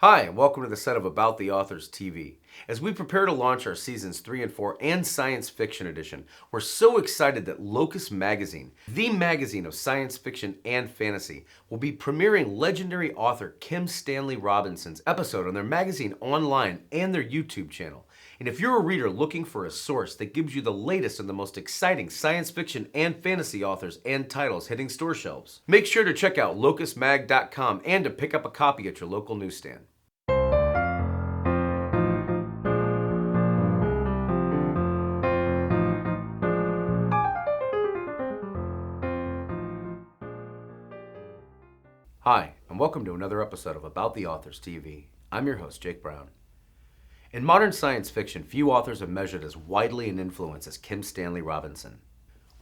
Hi, and welcome to the set of About the Authors TV. As we prepare to launch our seasons 3 and 4 and Science Fiction Edition, we're so excited that Locus Magazine, the magazine of science fiction and fantasy, will be premiering legendary author Kim Stanley Robinson's episode on their magazine online and their YouTube channel. And if you're a reader looking for a source that gives you the latest and the most exciting science fiction and fantasy authors and titles hitting store shelves, make sure to check out locusmag.com and to pick up a copy at your local newsstand. Hi, and welcome to another episode of About the Authors TV. I'm your host, Jake Brown. In modern science fiction, few authors are measured as widely in influence as Kim Stanley Robinson.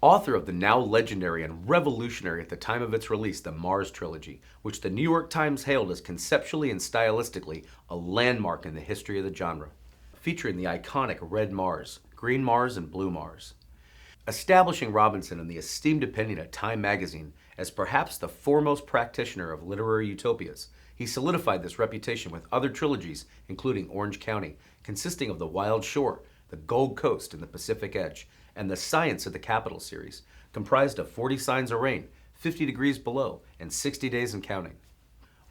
Author of the now legendary and revolutionary at the time of its release, the Mars Trilogy, which the New York Times hailed as conceptually and stylistically a landmark in the history of the genre, featuring the iconic red Mars, green Mars, and blue Mars. Establishing Robinson in the esteemed opinion of Time magazine as perhaps the foremost practitioner of literary utopias, he solidified this reputation with other trilogies, including Orange County, consisting of The Wild Shore, The Gold Coast, and The Pacific Edge, and The Science of the Capital series, comprised of 40 Signs of Rain, 50 Degrees Below, and 60 Days and Counting.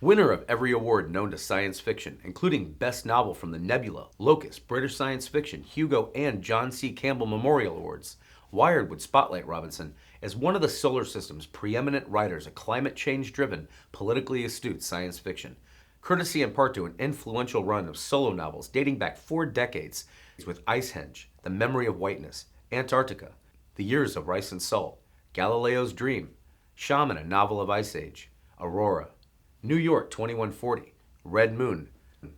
Winner of every award known to science fiction, including Best Novel from the Nebula, Locus, British Science Fiction, Hugo, and John C. Campbell Memorial Awards, Wired would spotlight Robinson as one of the solar system's preeminent writers of climate change-driven, politically astute science fiction, courtesy in part to an influential run of solo novels dating back 4 decades with Icehenge, The Memory of Whiteness, Antarctica, The Years of Rice and Salt, Galileo's Dream, Shaman, a novel of Ice Age, Aurora, New York 2140, Red Moon,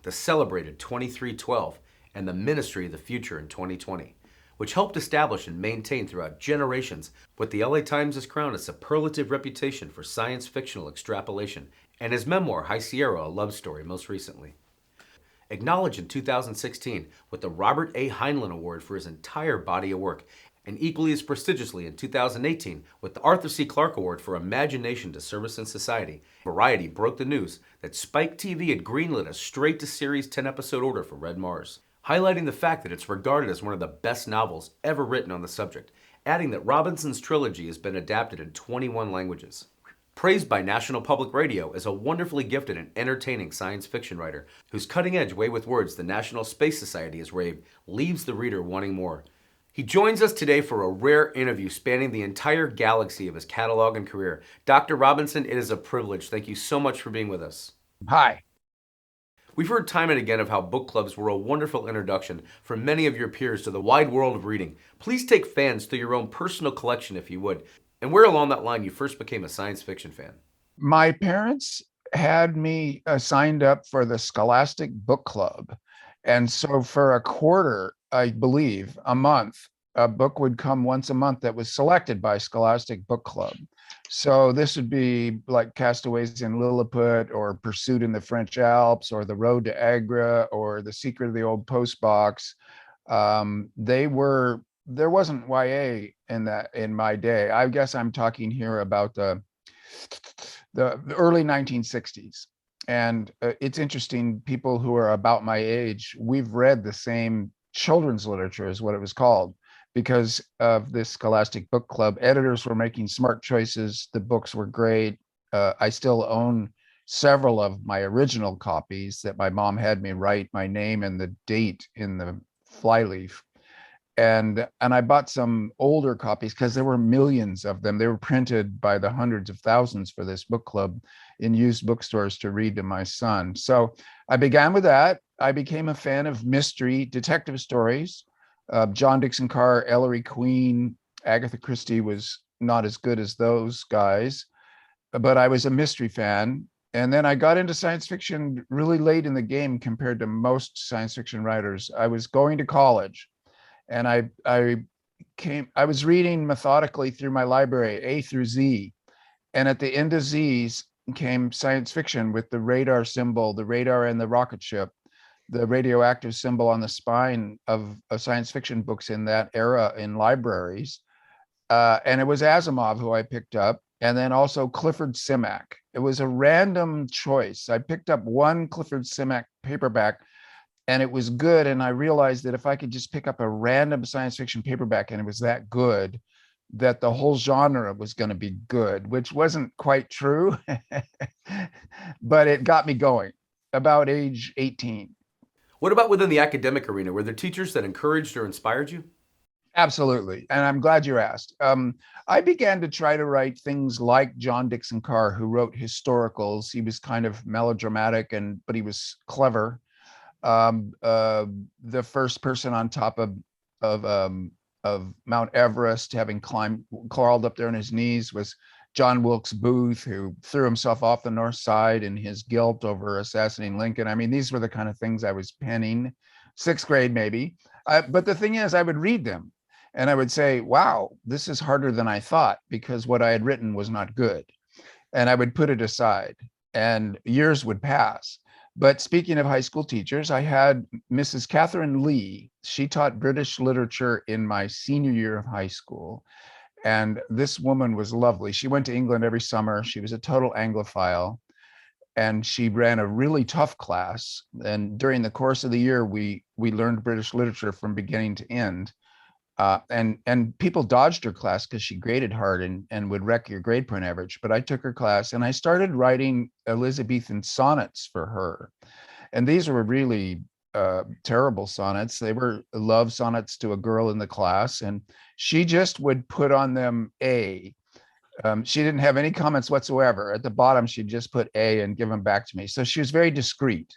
the celebrated 2312, and The Ministry of the Future in 2020. Which helped establish and maintain throughout generations what the LA Times has crowned a superlative reputation for science fictional extrapolation, and his memoir, High Sierra, a love story, most recently. Acknowledged in 2016 with the Robert A. Heinlein Award for his entire body of work, and equally as prestigiously in 2018 with the Arthur C. Clarke Award for Imagination to Service in Society, Variety broke the news that Spike TV had greenlit a straight-to-series 10-episode order for Red Mars, highlighting the fact that it's regarded as one of the best novels ever written on the subject, adding that Robinson's trilogy has been adapted in 21 languages. Praised by National Public Radio as a wonderfully gifted and entertaining science fiction writer whose cutting-edge way with words the National Space Society has raved leaves the reader wanting more. He joins us today for a rare interview spanning the entire galaxy of his catalog and career. Dr. Robinson, it is a privilege. Thank you so much for being with us. Hi. We've heard time and again of how book clubs were a wonderful introduction for many of your peers to the wide world of reading. Please take fans through your own personal collection if you would, and where along that line you first became a science fiction fan. My parents had me signed up for the Scholastic Book Club. And so for a quarter, I believe, a month, a book would come once a month that was selected by Scholastic Book Club. So this would be like Castaways in Lilliput, or Pursuit in the French Alps, or The Road to Agra, or The Secret of the Old Postbox. There wasn't YA in my day. I guess I'm talking here about the early 1960s. And it's interesting, people who are about my age, we've read the same children's literature, is what it was called, because of this Scholastic Book Club. Editors were making smart choices. The books were great. I still own several of my original copies that my mom had me write my name and the date in the flyleaf. And I bought some older copies because there were millions of them. They were printed by the hundreds of thousands for this book club in used bookstores to read to my son. So I began with that. I became a fan of mystery detective stories. John Dixon Carr, Ellery Queen, Agatha Christie was not as good as those guys, but I was a mystery fan. And then I got into science fiction really late in the game compared to most science fiction writers. I was going to college, and I was reading methodically through my library, A through Z. And at the end of Z's came science fiction with the radar symbol, the radar and the rocket ship, the radioactive symbol on the spine of science fiction books in that era in libraries. And it was Asimov who I picked up, and then also Clifford Simak. It was a random choice. I picked up one Clifford Simak paperback and it was good. And I realized that if I could just pick up a random science fiction paperback and it was that good, that the whole genre was going to be good, which wasn't quite true, but it got me going about age 18. What about within the academic arena? Were there teachers that encouraged or inspired you? Absolutely. And I'm glad you asked. I began to try to write things like John Dixon Carr, who wrote historicals. He was kind of melodramatic, but he was clever. The first person on top of of Mount Everest, having crawled up there on his knees, was John Wilkes Booth, who threw himself off the North Side in his guilt over assassinating Lincoln. I mean, these were the kind of things I was penning, sixth grade maybe. But the thing is, I would read them and I would say, wow, this is harder than I thought, because what I had written was not good. And I would put it aside and years would pass. But speaking of high school teachers, I had Mrs. Catherine Lee. She taught British literature in my senior year of high school. And this woman was lovely. She went to England every summer. She was a total Anglophile. And she ran a really tough class. And during the course of the year, we learned British literature from beginning to end. And people dodged her class because she graded hard and would wreck your grade point average. But I took her class and I started writing Elizabethan sonnets for her. And these were really terrible sonnets. They were love sonnets to a girl in the class. And she just would put on them A. She didn't have any comments whatsoever. At the bottom, she'd just put A and give them back to me. So she was very discreet.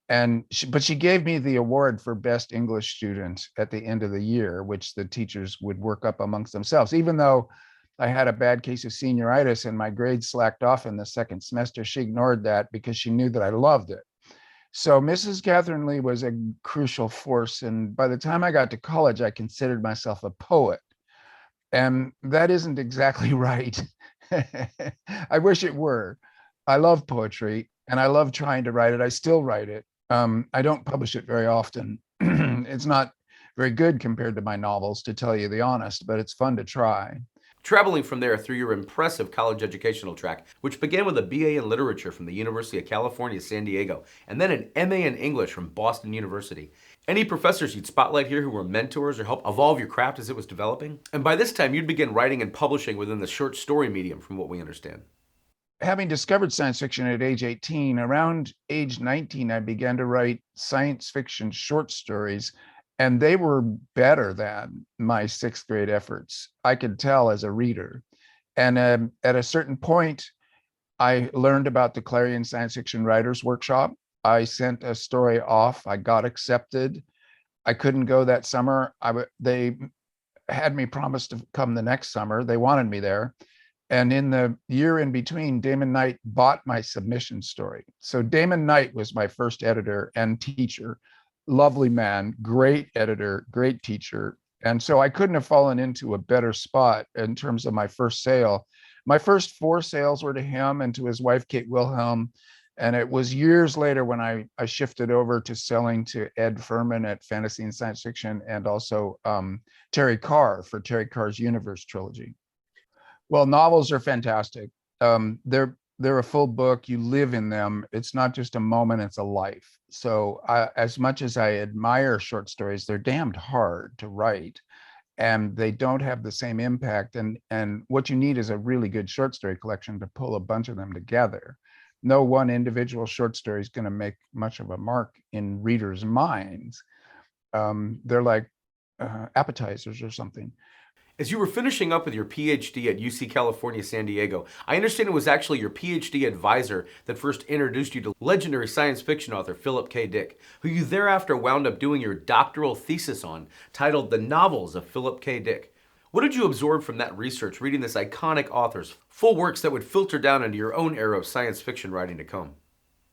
But she gave me the award for best English student at the end of the year, which the teachers would work up amongst themselves. Even though I had a bad case of senioritis and my grades slacked off in the second semester, she ignored that because she knew that I loved it. So Mrs. Catherine Lee was a crucial force. And by the time I got to college, I considered myself a poet. And that isn't exactly right. I wish it were. I love poetry and I love trying to write it. I still write it. I don't publish it very often. It's not very good compared to my novels, to tell you the honest, but it's fun to try. Traveling from there through your impressive college educational track, which began with a BA in literature from the University of California, San Diego, and then an MA in English from Boston University. Any professors you'd spotlight here who were mentors or helped evolve your craft as it was developing? And by this time, you'd begin writing and publishing within the short story medium, from what we understand. Having discovered science fiction at age 18, around age 19, I began to write science fiction short stories, and they were better than my sixth grade efforts. I could tell as a reader. And at a certain point, I learned about the Clarion Science Fiction Writers Workshop. I sent a story off. I got accepted. I couldn't go that summer. They had me promised to come the next summer. They wanted me there. And in the year in between, Damon Knight bought my submission story. So Damon Knight was my first editor and teacher. Lovely man, great editor, great teacher. And so I couldn't have fallen into a better spot in terms of my first sale. My first 4 sales were to him and to his wife, Kate Wilhelm. And it was years later when I shifted over to selling to Ed Furman at Fantasy and Science Fiction, and also Terry Carr for Terry Carr's Universe trilogy. Well, novels are fantastic. They're a full book. You live in them. It's not just a moment, it's a life. So as much as I admire short stories, they're damned hard to write and they don't have the same impact. And what you need is a really good short story collection to pull a bunch of them together. No one individual short story is going to make much of a mark in readers' minds. They're like appetizers or something. As you were finishing up with your PhD at UC California, San Diego, I understand it was actually your PhD advisor that first introduced you to legendary science fiction author Philip K. Dick, who you thereafter wound up doing your doctoral thesis on, titled The Novels of Philip K. Dick. What did you absorb from that research, reading this iconic author's full works that would filter down into your own era of science fiction writing to come?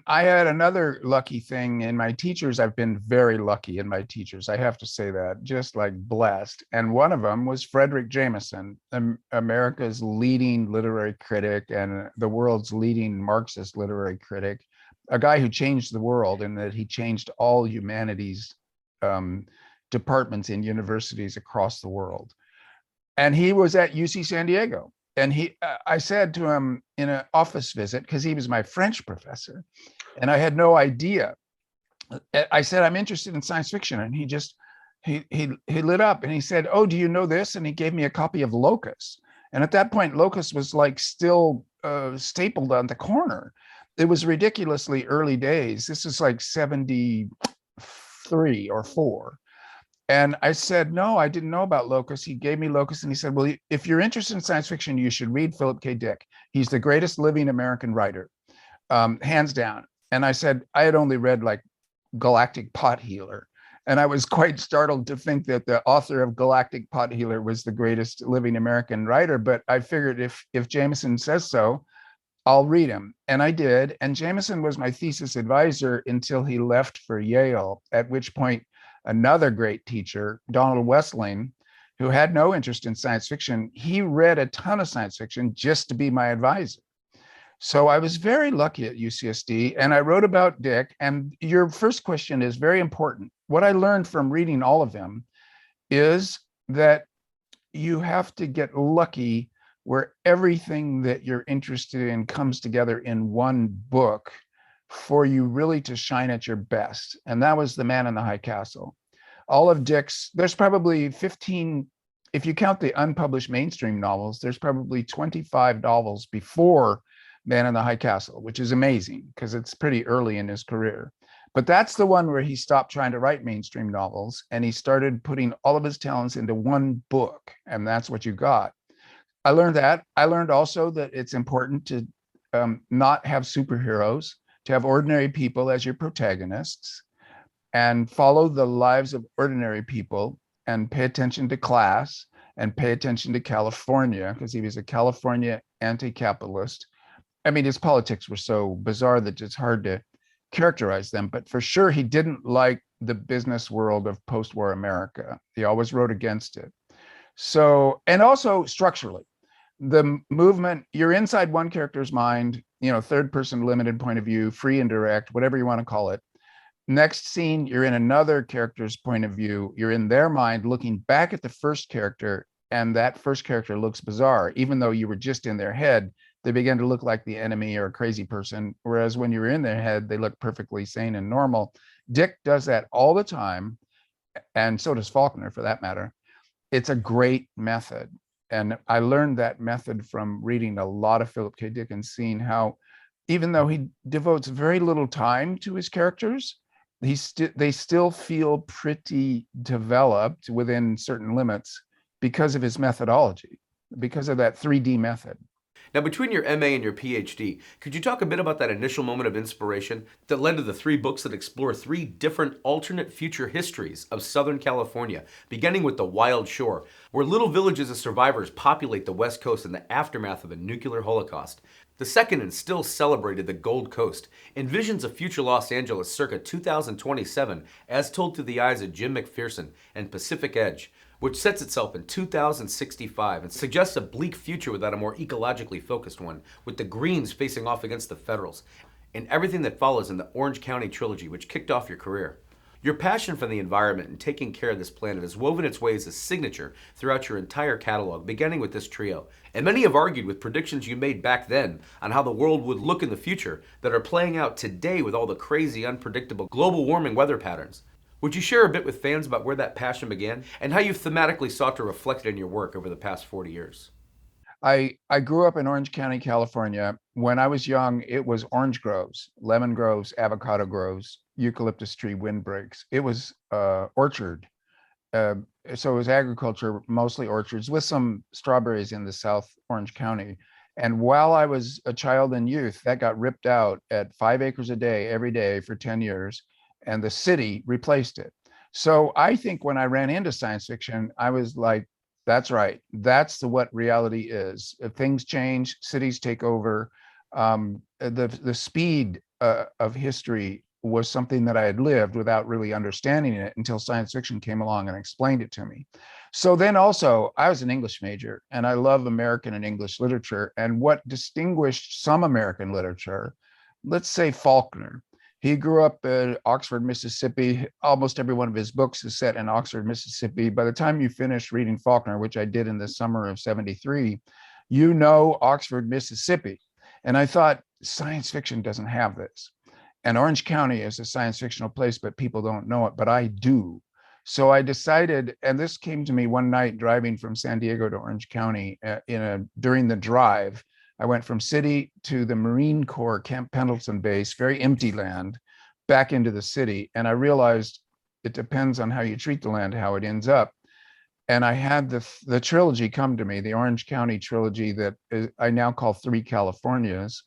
I had another lucky thing in my teachers. I've been very lucky in my teachers. I have to say that, just like blessed. And one of them was Frederick Jameson, America's leading literary critic and the world's leading Marxist literary critic, a guy who changed the world in that he changed all humanities departments in universities across the world. And he was at UC San Diego. and I said to him in an office visit, because he was my French professor, and I had no idea. I said, I'm interested in science fiction. And he lit up and he said, oh, do you know this? And he gave me a copy of Locus. And at that point, Locus was like still stapled on the corner. It was ridiculously early days. This is like 73 or 4. And I said, no, I didn't know about Locus. He gave me Locus and he said, well, if you're interested in science fiction, you should read Philip K. Dick. He's the greatest living American writer, hands down. And I said, I had only read like Galactic Pot Healer. And I was quite startled to think that the author of Galactic Pot Healer was the greatest living American writer. But I figured if Jameson says so, I'll read him. And I did. And Jameson was my thesis advisor until he left for Yale, at which point another great teacher, Donald Westling, who had no interest in science fiction, he read a ton of science fiction just to be my advisor. So I was very lucky at UCSD, and I wrote about Dick. And your first question is very important. What I learned from reading all of them is that you have to get lucky where everything that you're interested in comes together in one book for you really to shine at your best. And that was The Man in the High Castle. All of Dick's, there's probably 15, if you count the unpublished mainstream novels, there's probably 25 novels before Man in the High Castle, which is amazing because it's pretty early in his career. But that's the one where he stopped trying to write mainstream novels and he started putting all of his talents into one book. And that's what you got. I learned that. I learned also that it's important to not have superheroes, to have ordinary people as your protagonists and follow the lives of ordinary people and pay attention to class and pay attention to California, because he was a California anti-capitalist. I mean, his politics were so bizarre that it's hard to characterize them, but for sure he didn't like the business world of post-war America. He always wrote against it. So, and also structurally, the movement, you're inside one character's mind, third person limited point of view, free and direct, whatever you want to call it. Next scene, you're in another character's point of view. You're in their mind looking back at the first character, and that first character looks bizarre. Even though you were just in their head, they begin to look like the enemy or a crazy person. Whereas when you're in their head, they look perfectly sane and normal. Dick does that all the time. And so does Faulkner, for that matter. It's a great method. And I learned that method from reading a lot of Philip K. Dick and seeing how, even though he devotes very little time to his characters, they still feel pretty developed within certain limits because of his methodology, because of that 3D method. Now, between your MA and your PhD, could you talk a bit about that initial moment of inspiration that led to the 3 books that explore 3 different alternate future histories of Southern California, beginning with The Wild Shore, where little villages of survivors populate the West Coast in the aftermath of a nuclear holocaust? The second, and still celebrated, The Gold Coast, envisions a future Los Angeles circa 2027 as told through the eyes of Jim McPherson and Pacific Edge, which sets itself in 2065 and suggests a bleak future without a more ecologically focused one, with the Greens facing off against the Federals, and everything that follows in the Orange County Trilogy, which kicked off your career. Your passion for the environment and taking care of this planet has woven its way as a signature throughout your entire catalog, beginning with this trio. And many have argued with predictions you made back then on how the world would look in the future that are playing out today with all the crazy, unpredictable global warming weather patterns. Would you share a bit with fans about where that passion began and how you've thematically sought to reflect it in your work over the past 40 years? I grew up in Orange County, California. When I was young, it was orange groves, lemon groves, avocado groves, eucalyptus tree windbreaks. It was orchard. Uh, so it was agriculture, mostly orchards, with some strawberries in the South Orange County. And while I was a child and youth, that got ripped out at 5 acres a day, every day for 10 years, and the city replaced it. So I think when I ran into science fiction, I was like, that's right. That's what reality is. If things change, cities take over. The speed of history was something that I had lived without really understanding it until science fiction came along and explained it to me. So then also, I was an English major and I love American and English literature. And what distinguished some American literature, let's say Faulkner. He grew up in Oxford, Mississippi. Almost every one of his books is set in Oxford, Mississippi. By the time you finish reading Faulkner, which I did in the summer of '73, Oxford, Mississippi. And I thought, science fiction doesn't have this. And Orange County is a science fictional place, but people don't know it, but I do. So I decided, and this came to me one night driving from San Diego to Orange County during the drive. I went from city to the Marine Corps Camp Pendleton base, very empty land, back into the city. And I realized it depends on how you treat the land, how it ends up. And I had the trilogy come to me, the Orange County trilogy that I now call Three Californias.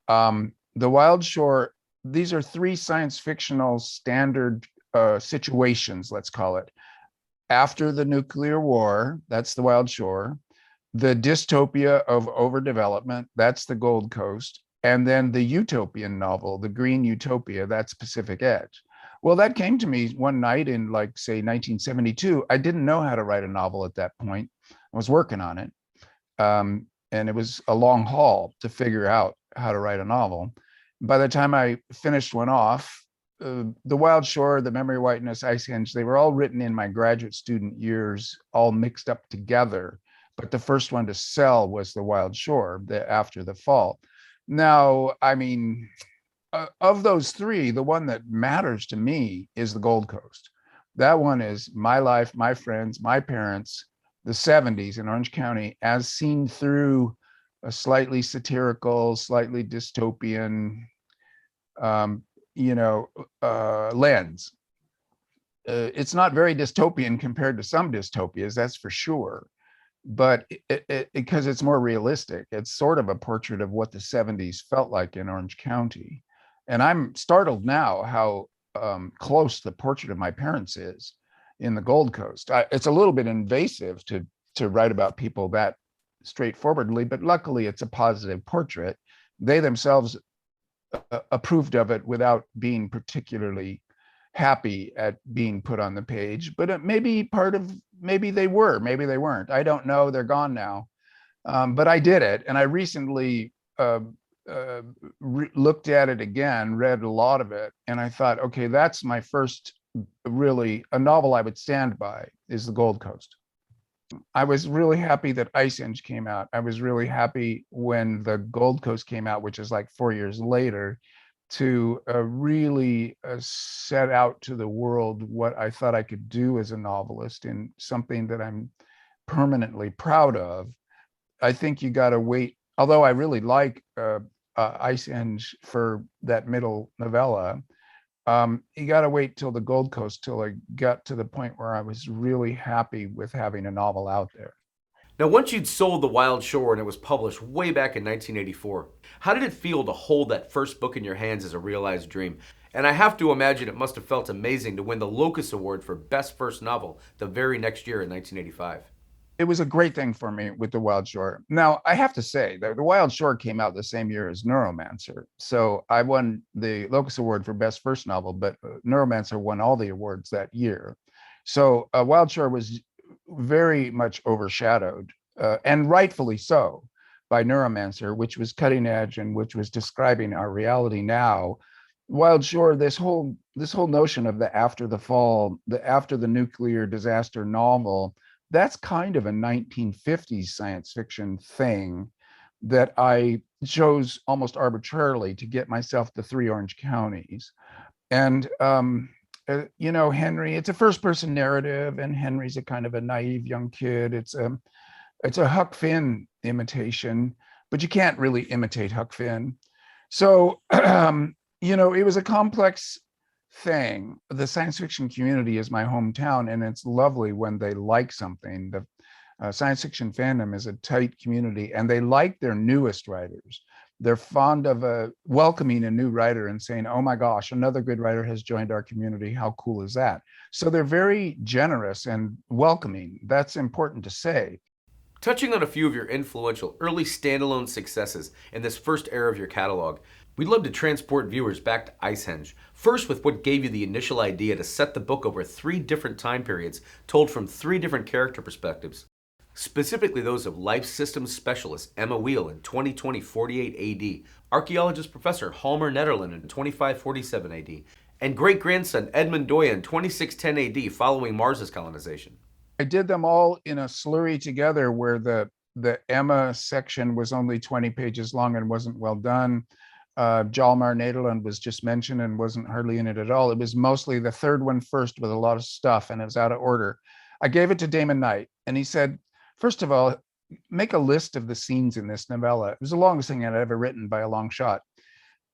The Wild Shore, these are three science fictional standard situations, let's call it. After the nuclear war, that's the Wild Shore. The dystopia of overdevelopment, that's the Gold Coast. And then the utopian novel, the Green Utopia, that's Pacific Edge. Well, that came to me one night in, like, say, 1972. I didn't know how to write a novel at that point. I was working on it. And it was a long haul to figure out how to write a novel. By the time I finished one off, The Wild Shore, The Memory of Whiteness, Icehenge, they were all written in my graduate student years, all mixed up together. But the first one to sell was The Wild Shore, after the fall. Now, I mean, of those three, the one that matters to me is the Gold Coast. That one is my life, my friends, my parents, the 70s in Orange County, as seen through a slightly satirical, slightly dystopian, lens. It's not very dystopian compared to some dystopias, that's for sure. But because it's more realistic, it's sort of a portrait of what the 70s felt like in Orange County. And I'm startled now how close the portrait of my parents is in the Gold Coast. It's a little bit invasive to write about people that straightforwardly, but luckily it's a positive portrait. They themselves approved of it without being particularly happy at being put on the page, but it may be maybe they were, maybe they weren't. I don't know, they're gone now. But I did it, and I recently looked at it again, read a lot of it, and I thought, okay, that's my first really a novel I would stand by, is the Gold Coast. I was really happy that Icehenge came out. I was really happy when the Gold Coast came out, which is like 4 years later, to really set out to the world what I thought I could do as a novelist in something that I'm permanently proud of. I think you got to wait, although I really like Icehenge for that middle novella. You got to wait till the Gold Coast till I got to the point where I was really happy with having a novel out there. Now, once you'd sold The Wild Shore and it was published way back in 1984, how did it feel to hold that first book in your hands as a realized dream? And I have to imagine it must have felt amazing to win the Locus Award for Best First Novel the very next year in 1985. It was a great thing for me with The Wild Shore. Now, I have to say that The Wild Shore came out the same year as Neuromancer. So I won the Locus Award for Best First Novel, but Neuromancer won all the awards that year. So Wild Shore was very much overshadowed, and rightfully so, by Neuromancer, which was cutting edge and which was describing our reality now. Wild Shore, this whole notion of the after the fall, the after the nuclear disaster novel, that's kind of a 1950s science fiction thing that I chose almost arbitrarily to get myself the three Orange Counties. And Henry, it's a first person narrative, and Henry's a kind of a naive young kid. It's a Huck Finn imitation, but you can't really imitate Huck Finn. So, it was a complex thing. The science fiction community is my hometown, and it's lovely when they like something. The science fiction fandom is a tight community, and they like their newest writers. They're fond of welcoming a new writer and saying, oh my gosh, another good writer has joined our community. How cool is that? So they're very generous and welcoming. That's important to say. Touching on a few of your influential early standalone successes in this first era of your catalog, we'd love to transport viewers back to Icehenge, first with what gave you the initial idea to set the book over 3 different time periods told from 3 different character perspectives, specifically those of life systems specialist Emma Wheel in 2020 48 AD, archaeologist Professor Halmer Nederland in 2547 AD, and great-grandson Edmund Doya in 2610 AD following Mars's colonization. I did them all in a slurry together where the The Emma section was only 20 pages long and wasn't well done. Hjalmar Nederland was just mentioned and wasn't hardly in it at all. It was mostly the third one first with a lot of stuff, and it was out of order. I gave it to Damon Knight, and he said, first of all, make a list of the scenes in this novella. It was the longest thing I'd ever written by a long shot.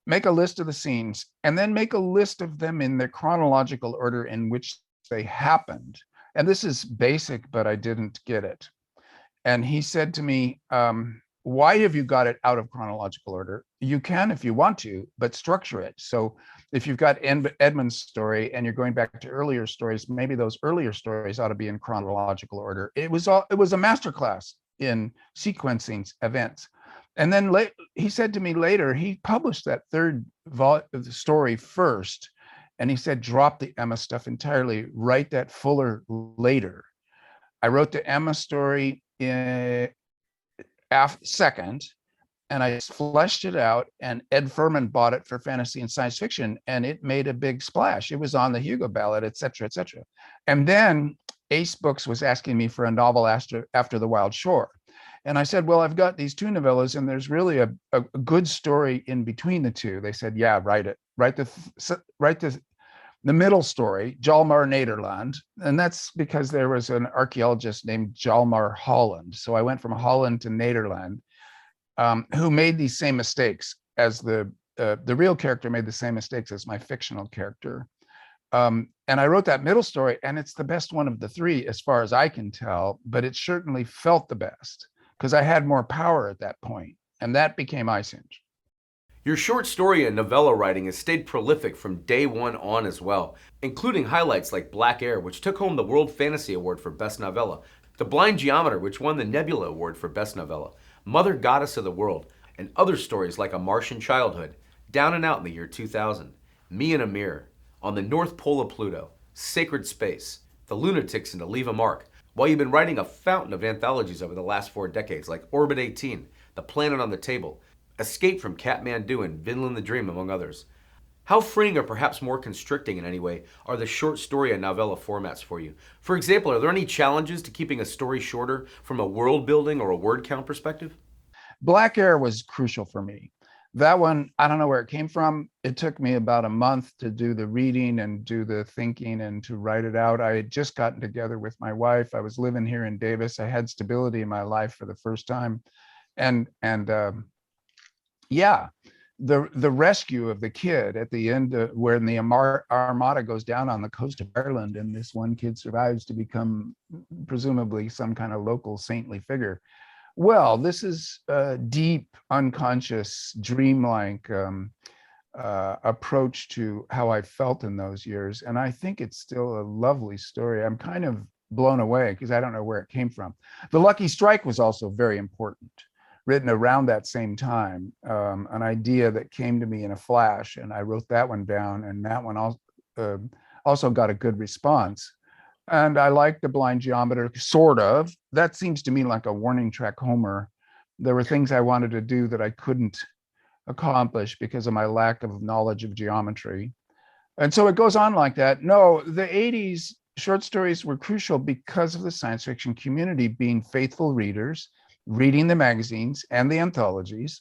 Make a list of the scenes, and then make a list of them in the chronological order in which they happened. And this is basic, but I didn't get it. And he said to me, why have you got it out of chronological order? You can if you want to, but structure it. So if you've got Edmund's story and you're going back to earlier stories, maybe those earlier stories ought to be in chronological order. It was a masterclass in sequencing events. And then he said to me later, he published that third story first. And he said, drop the Emma stuff entirely, write that fuller later. I wrote the Emma story second, and I fleshed it out, and Ed Furman bought it for fantasy and science fiction, and it made a big splash. It was on the Hugo ballot, et cetera, et cetera. And then Ace Books was asking me for a novel after The Wild Shore. And I said, well, I've got these two novellas, and there's really a good story in between the two. They said, yeah, write it. Write the middle story, Hjalmar Nederland. And that's because there was an archaeologist named Hjalmar Holland. So I went from Holland to Nederland, who made these same mistakes as the real character made the same mistakes as my fictional character. And I wrote that middle story, and it's the best one of the three, as far as I can tell, but it certainly felt the best because I had more power at that point, and that became Icehenge. Your short story and novella writing has stayed prolific from day one on as well, including highlights like Black Air, which took home the World Fantasy Award for Best Novella, The Blind Geometer, which won the Nebula Award for Best Novella, Mother Goddess of the World, and other stories like A Martian Childhood, Down and Out in the Year 2000, Me in a Mirror, On the North Pole of Pluto, Sacred Space, The Lunatics and To Leave a Mark, while you've been writing a fountain of anthologies over the last 4 decades like Orbit 18, The Planet on the Table, Escape from Kathmandu, and Vinland the Dream, among others. How freeing or perhaps more constricting in any way are the short story and novella formats for you? For example, are there any challenges to keeping a story shorter from a world building or a word count perspective? Black Air was crucial for me. That one, I don't know where it came from. It took me about a month to do the reading and do the thinking and to write it out. I had just gotten together with my wife. I was living here in Davis. I had stability in my life for the first time. And yeah, the rescue of the kid at the end, when the Armada goes down on the coast of Ireland, and this one kid survives to become presumably some kind of local saintly figure. Well, this is a deep, unconscious, dreamlike approach to how I felt in those years. And I think it's still a lovely story. I'm kind of blown away because I don't know where it came from. The Lucky Strike was also very important, written around that same time, an idea that came to me in a flash, and I wrote that one down, and that one also got a good response. And I like The Blind Geometer, sort of. That seems to me like a warning track Homer. There were things I wanted to do that I couldn't accomplish because of my lack of knowledge of geometry. And so it goes on like that. No, the 80s short stories were crucial because of the science fiction community being faithful readers, reading the magazines and the anthologies.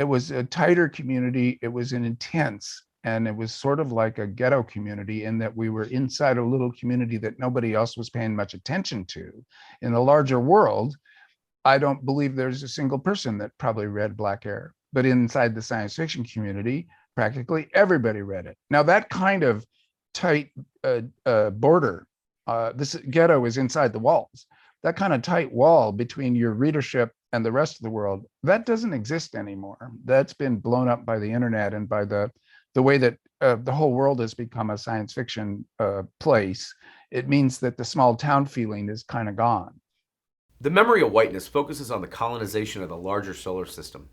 It was a tighter community. It was an intense, and it was sort of like a ghetto community in that we were inside a little community that nobody else was paying much attention to. In the larger world, I don't believe there's a single person that probably read Black Air, but inside the science fiction community, practically everybody read it. Now that kind of tight border, this ghetto is inside the walls. That kind of tight wall between your readership and the rest of the world, that doesn't exist anymore. That's been blown up by the internet and by the way that the whole world has become a science fiction place. It means that the small town feeling is kind of gone. The Memory of Whiteness focuses on the colonization of the larger solar system,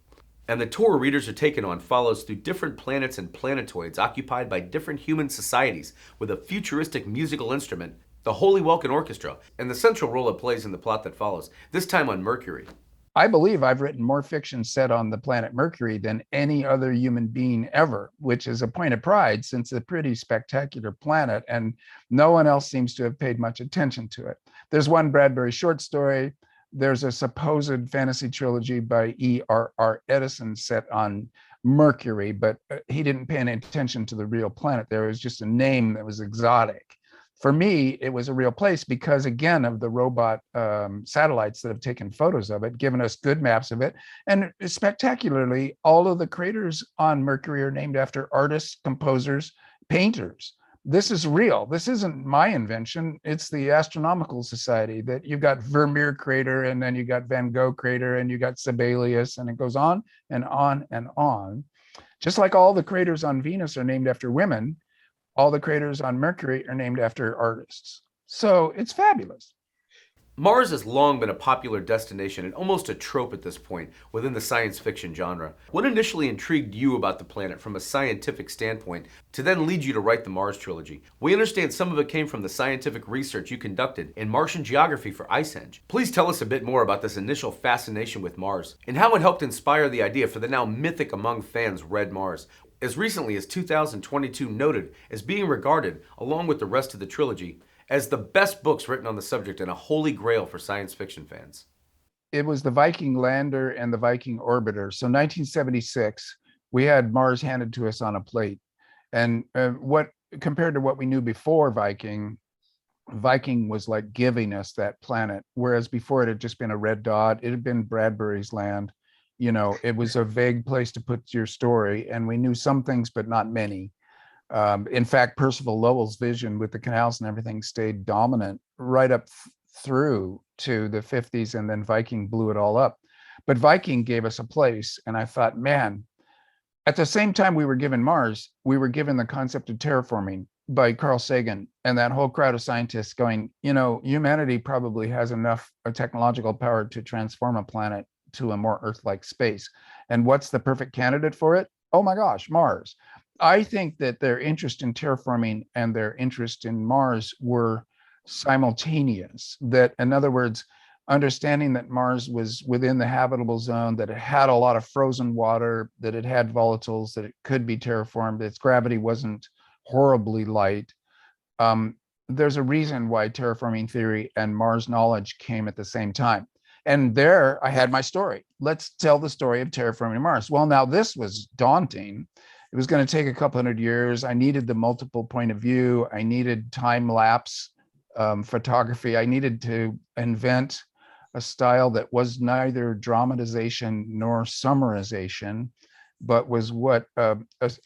and the tour readers are taken on follows through different planets and planetoids occupied by different human societies with a futuristic musical instrument, the Holy Welkin Orchestra, and the central role it plays in the plot that follows, this time on Mercury. I believe I've written more fiction set on the planet Mercury than any other human being ever, which is a point of pride since it's a pretty spectacular planet and no one else seems to have paid much attention to it. There's one Bradbury short story. There's a supposed fantasy trilogy by E.R.R. Edison set on Mercury, but he didn't pay any attention to the real planet. There was just a name that was exotic. For me, it was a real place because, again, of the robot satellites that have taken photos of it, given us good maps of it. And spectacularly, all of the craters on Mercury are named after artists, composers, painters. This is real. This isn't my invention. It's the Astronomical Society that you've got Vermeer crater, and then you got Van Gogh crater, and you got Sibelius, and it goes on and on and on. Just like all the craters on Venus are named after women, all the craters on Mercury are named after artists. So it's fabulous. Mars has long been a popular destination and almost a trope at this point within the science fiction genre. What initially intrigued you about the planet from a scientific standpoint to then lead you to write the Mars trilogy? We understand some of it came from the scientific research you conducted in Martian geography for Icehenge. Please tell us a bit more about this initial fascination with Mars and how it helped inspire the idea for the now mythic among fans Red Mars, as recently as 2022 noted as being regarded, along with the rest of the trilogy, as the best books written on the subject and a holy grail for science fiction fans. It was the Viking lander and the Viking orbiter. So 1976, we had Mars handed to us on a plate. And what compared to what we knew before Viking was like giving us that planet, whereas before it had just been a red dot. It had been Bradbury's land. It was a vague place to put your story, and we knew some things, but not many. In fact, Percival Lowell's vision with the canals and everything stayed dominant right up through to the 50s, and then Viking blew it all up. But Viking gave us a place, and I thought, man, at the same time we were given Mars, we were given the concept of terraforming by Carl Sagan and that whole crowd of scientists going, humanity probably has enough technological power to transform a planet to a more Earth-like space. And what's the perfect candidate for it? Oh my gosh, Mars. I think that their interest in terraforming and their interest in Mars were simultaneous. That, in other words, understanding that Mars was within the habitable zone, that it had a lot of frozen water, that it had volatiles, that it could be terraformed, its gravity wasn't horribly light. There's a reason why terraforming theory and Mars knowledge came at the same time. And there I had my story. Let's tell the story of terraforming Mars. Well, now this was daunting. It was going to take a couple hundred years. I needed the multiple point of view. I needed time lapse photography. I needed to invent a style that was neither dramatization nor summarization, but was what a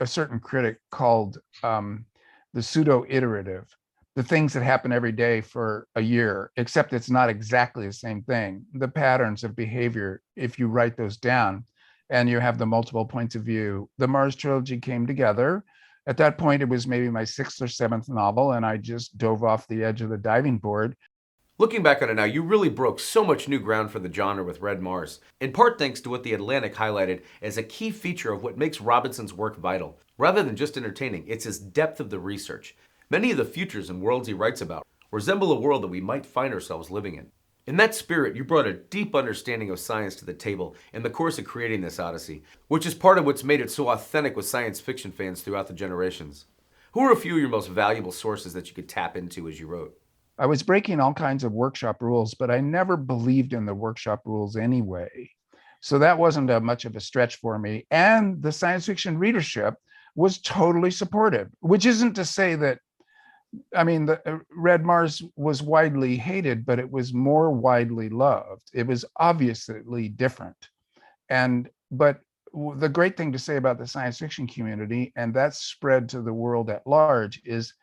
certain critic called the pseudo-iterative, the things that happen every day for a year, except it's not exactly the same thing. The patterns of behavior, if you write those down, and you have the multiple points of view. The Mars trilogy came together. At that point, it was maybe my 6th or 7th novel, and I just dove off the edge of the diving board. Looking back on it now, you really broke so much new ground for the genre with Red Mars, in part thanks to what The Atlantic highlighted as a key feature of what makes Robinson's work vital. Rather than just entertaining, it's his depth of the research. Many of the futures and worlds he writes about resemble a world that we might find ourselves living in. In that spirit, you brought a deep understanding of science to the table in the course of creating this Odyssey, which is part of what's made it so authentic with science fiction fans throughout the generations. Who are a few of your most valuable sources that you could tap into as you wrote? I was breaking all kinds of workshop rules, but I never believed in the workshop rules anyway. So that wasn't much of a stretch for me. And the science fiction readership was totally supportive, which isn't to say that the Red Mars was widely hated, but it was more widely loved. It was obviously different. But the great thing to say about the science fiction community, and that's spread to the world at large, is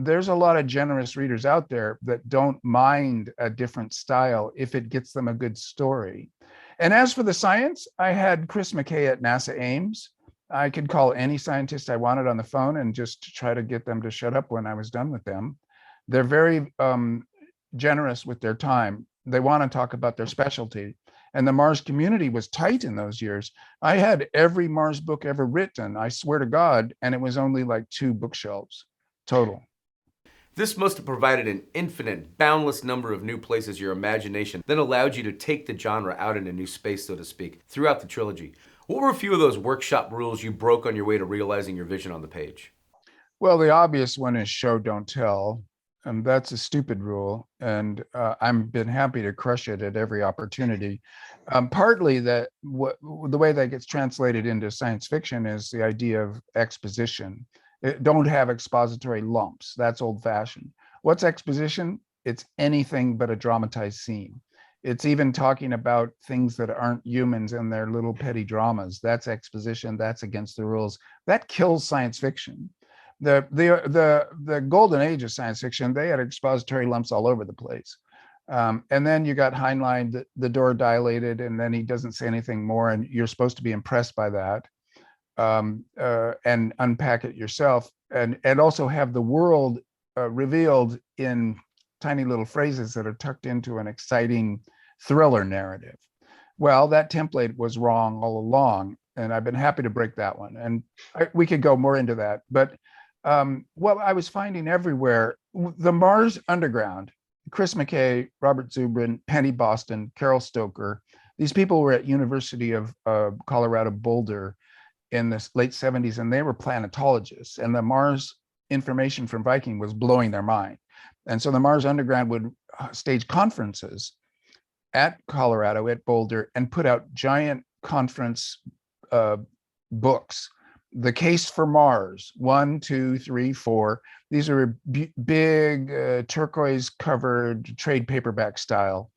there's a lot of generous readers out there that don't mind a different style if it gets them a good story. And as for the science, I had Chris McKay at NASA Ames. I could call any scientist I wanted on the phone and just try to get them to shut up when I was done with them. They're very generous with their time. They want to talk about their specialty. And the Mars community was tight in those years. I had every Mars book ever written, I swear to God, and it was only like 2 bookshelves total. This must have provided an infinite, boundless number of new places your imagination then allowed you to take the genre out in a new space, so to speak, throughout the trilogy. What were a few of those workshop rules you broke on your way to realizing your vision on the page? Well, the obvious one is show, don't tell. That's a stupid rule, and I've been happy to crush it at every opportunity. Partly the way that gets translated into science fiction is the idea of exposition. Don't have expository lumps. That's old-fashioned. What's exposition? It's anything but a dramatized scene. It's even talking about things that aren't humans and their little petty dramas. That's exposition. That's against the rules. That kills science fiction. The golden age of science fiction, they had expository lumps all over the place. And then you got Heinlein, the door dilated, and then he doesn't say anything more, and you're supposed to be impressed by that, and unpack it yourself, and also have the world revealed in tiny little phrases that are tucked into an exciting thriller narrative. Well, that template was wrong all along, and I've been happy to break that one. And we could go more into that, but what I was finding everywhere, the Mars Underground, Chris McKay, Robert Zubrin, Penny Boston, Carol Stoker, these people were at University of Colorado Boulder in the late 70s, and they were planetologists, and the Mars information from Viking was blowing their mind. And so the Mars Underground would stage conferences at Colorado, at Boulder, and put out giant conference books. The Case for Mars, 1, 2, 3, 4. These are big turquoise covered trade paperback style.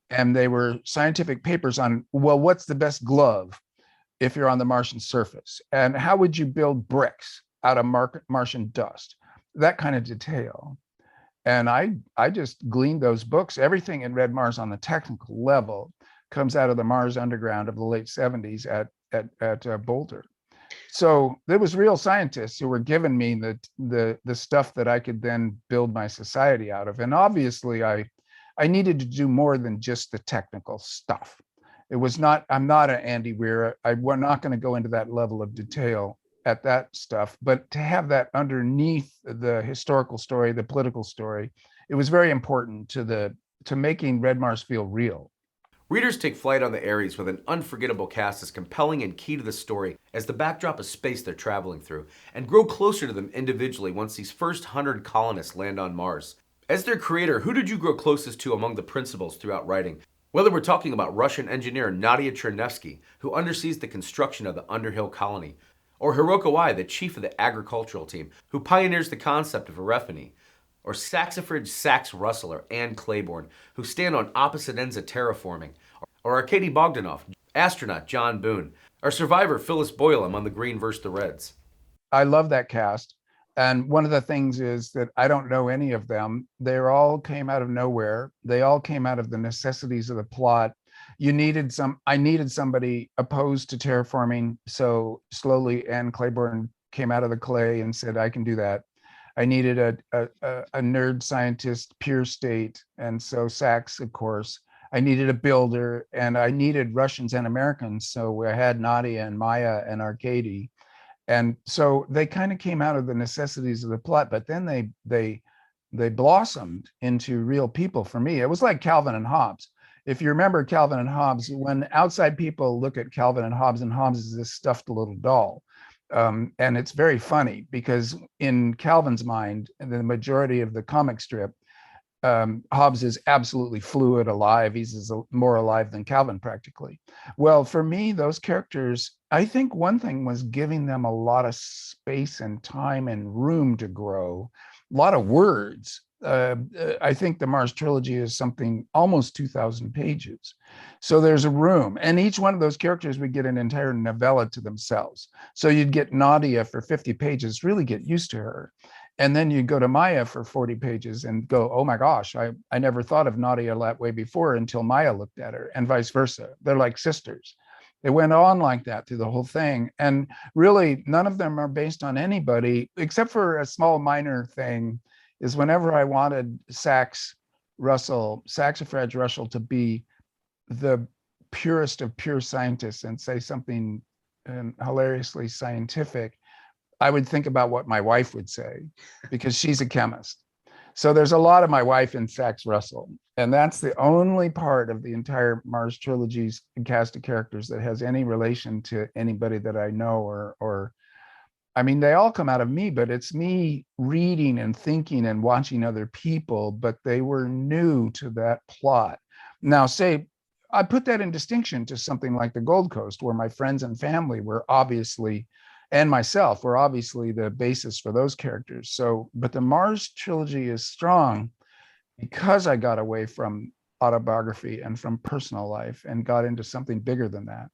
And they were scientific papers on, well, what's the best glove if you're on the Martian surface? And how would you build bricks out of Martian dust? That kind of detail. And I just gleaned those books. Everything in Red Mars on the technical level comes out of the Mars Underground of the late 70s at Boulder. So there was real scientists who were giving me the stuff that I could then build my society out of. And obviously I needed to do more than just the technical stuff. It was not, I'm not an Andy Weir. We're not going to go into that level of detail at that stuff, but to have that underneath the historical story, the political story, it was very important to making Red Mars feel real. Readers take flight on the Ares with an unforgettable cast as compelling and key to the story as the backdrop of space they're traveling through, and grow closer to them individually once these first 100 colonists land on Mars. As their creator, who did you grow closest to among the principals throughout writing? Whether we're talking about Russian engineer Nadia Chernevsky, who undersees the construction of the Underhill colony, or Hiroko Ai, the chief of the agricultural team, who pioneers the concept of arephany, or saxifrage Sax Russell or Anne Claiborne, who stand on opposite ends of terraforming, or Arkady Bogdanov, astronaut John Boone, or survivor Phyllis Boyle on the Green vs. the Reds. I love that cast. And one of the things is that I don't know any of them. They all came out of nowhere. They all came out of the necessities of the plot. I needed somebody opposed to terraforming. So slowly Anne Claiborne came out of the clay and said, I can do that. I needed a nerd scientist, pure state. And so Sachs, of course. I needed a builder, and I needed Russians and Americans. So I had Nadia and Maya and Arkady. And so they kind of came out of the necessities of the plot, but then they blossomed into real people for me. It was like Calvin and Hobbes. If you remember Calvin and Hobbes, when outside people look at Calvin and Hobbes is this stuffed little doll. And it's very funny because in Calvin's mind, the majority of the comic strip, Hobbes is absolutely fluid, alive. He's more alive than Calvin practically. Well, for me, those characters, I think one thing was giving them a lot of space and time and room to grow, a lot of words. I think the Mars trilogy is something almost 2,000 pages. So there's a room, and each one of those characters would get an entire novella to themselves. So you'd get Nadia for 50 pages, really get used to her. And then you go to Maya for 40 pages and go, oh my gosh, I never thought of Nadia that way before until Maya looked at her, and vice versa. They're like sisters. It went on like that through the whole thing. And really, none of them are based on anybody, except for a small minor thing, is whenever I wanted Saxifrage Russell to be the purest of pure scientists and say something hilariously scientific, I would think about what my wife would say, because she's a chemist. So there's a lot of my wife in Sax Russell. And that's the only part of the entire Mars trilogy's cast of characters that has any relation to anybody that I know or I mean, they all come out of me, but it's me reading and thinking and watching other people, but they were new to that plot. Now, say I put that in distinction to something like the Gold Coast, where my friends and family were obviously, and myself were obviously the basis for those characters. So, but the Mars trilogy is strong because I got away from autobiography and from personal life and got into something bigger than that.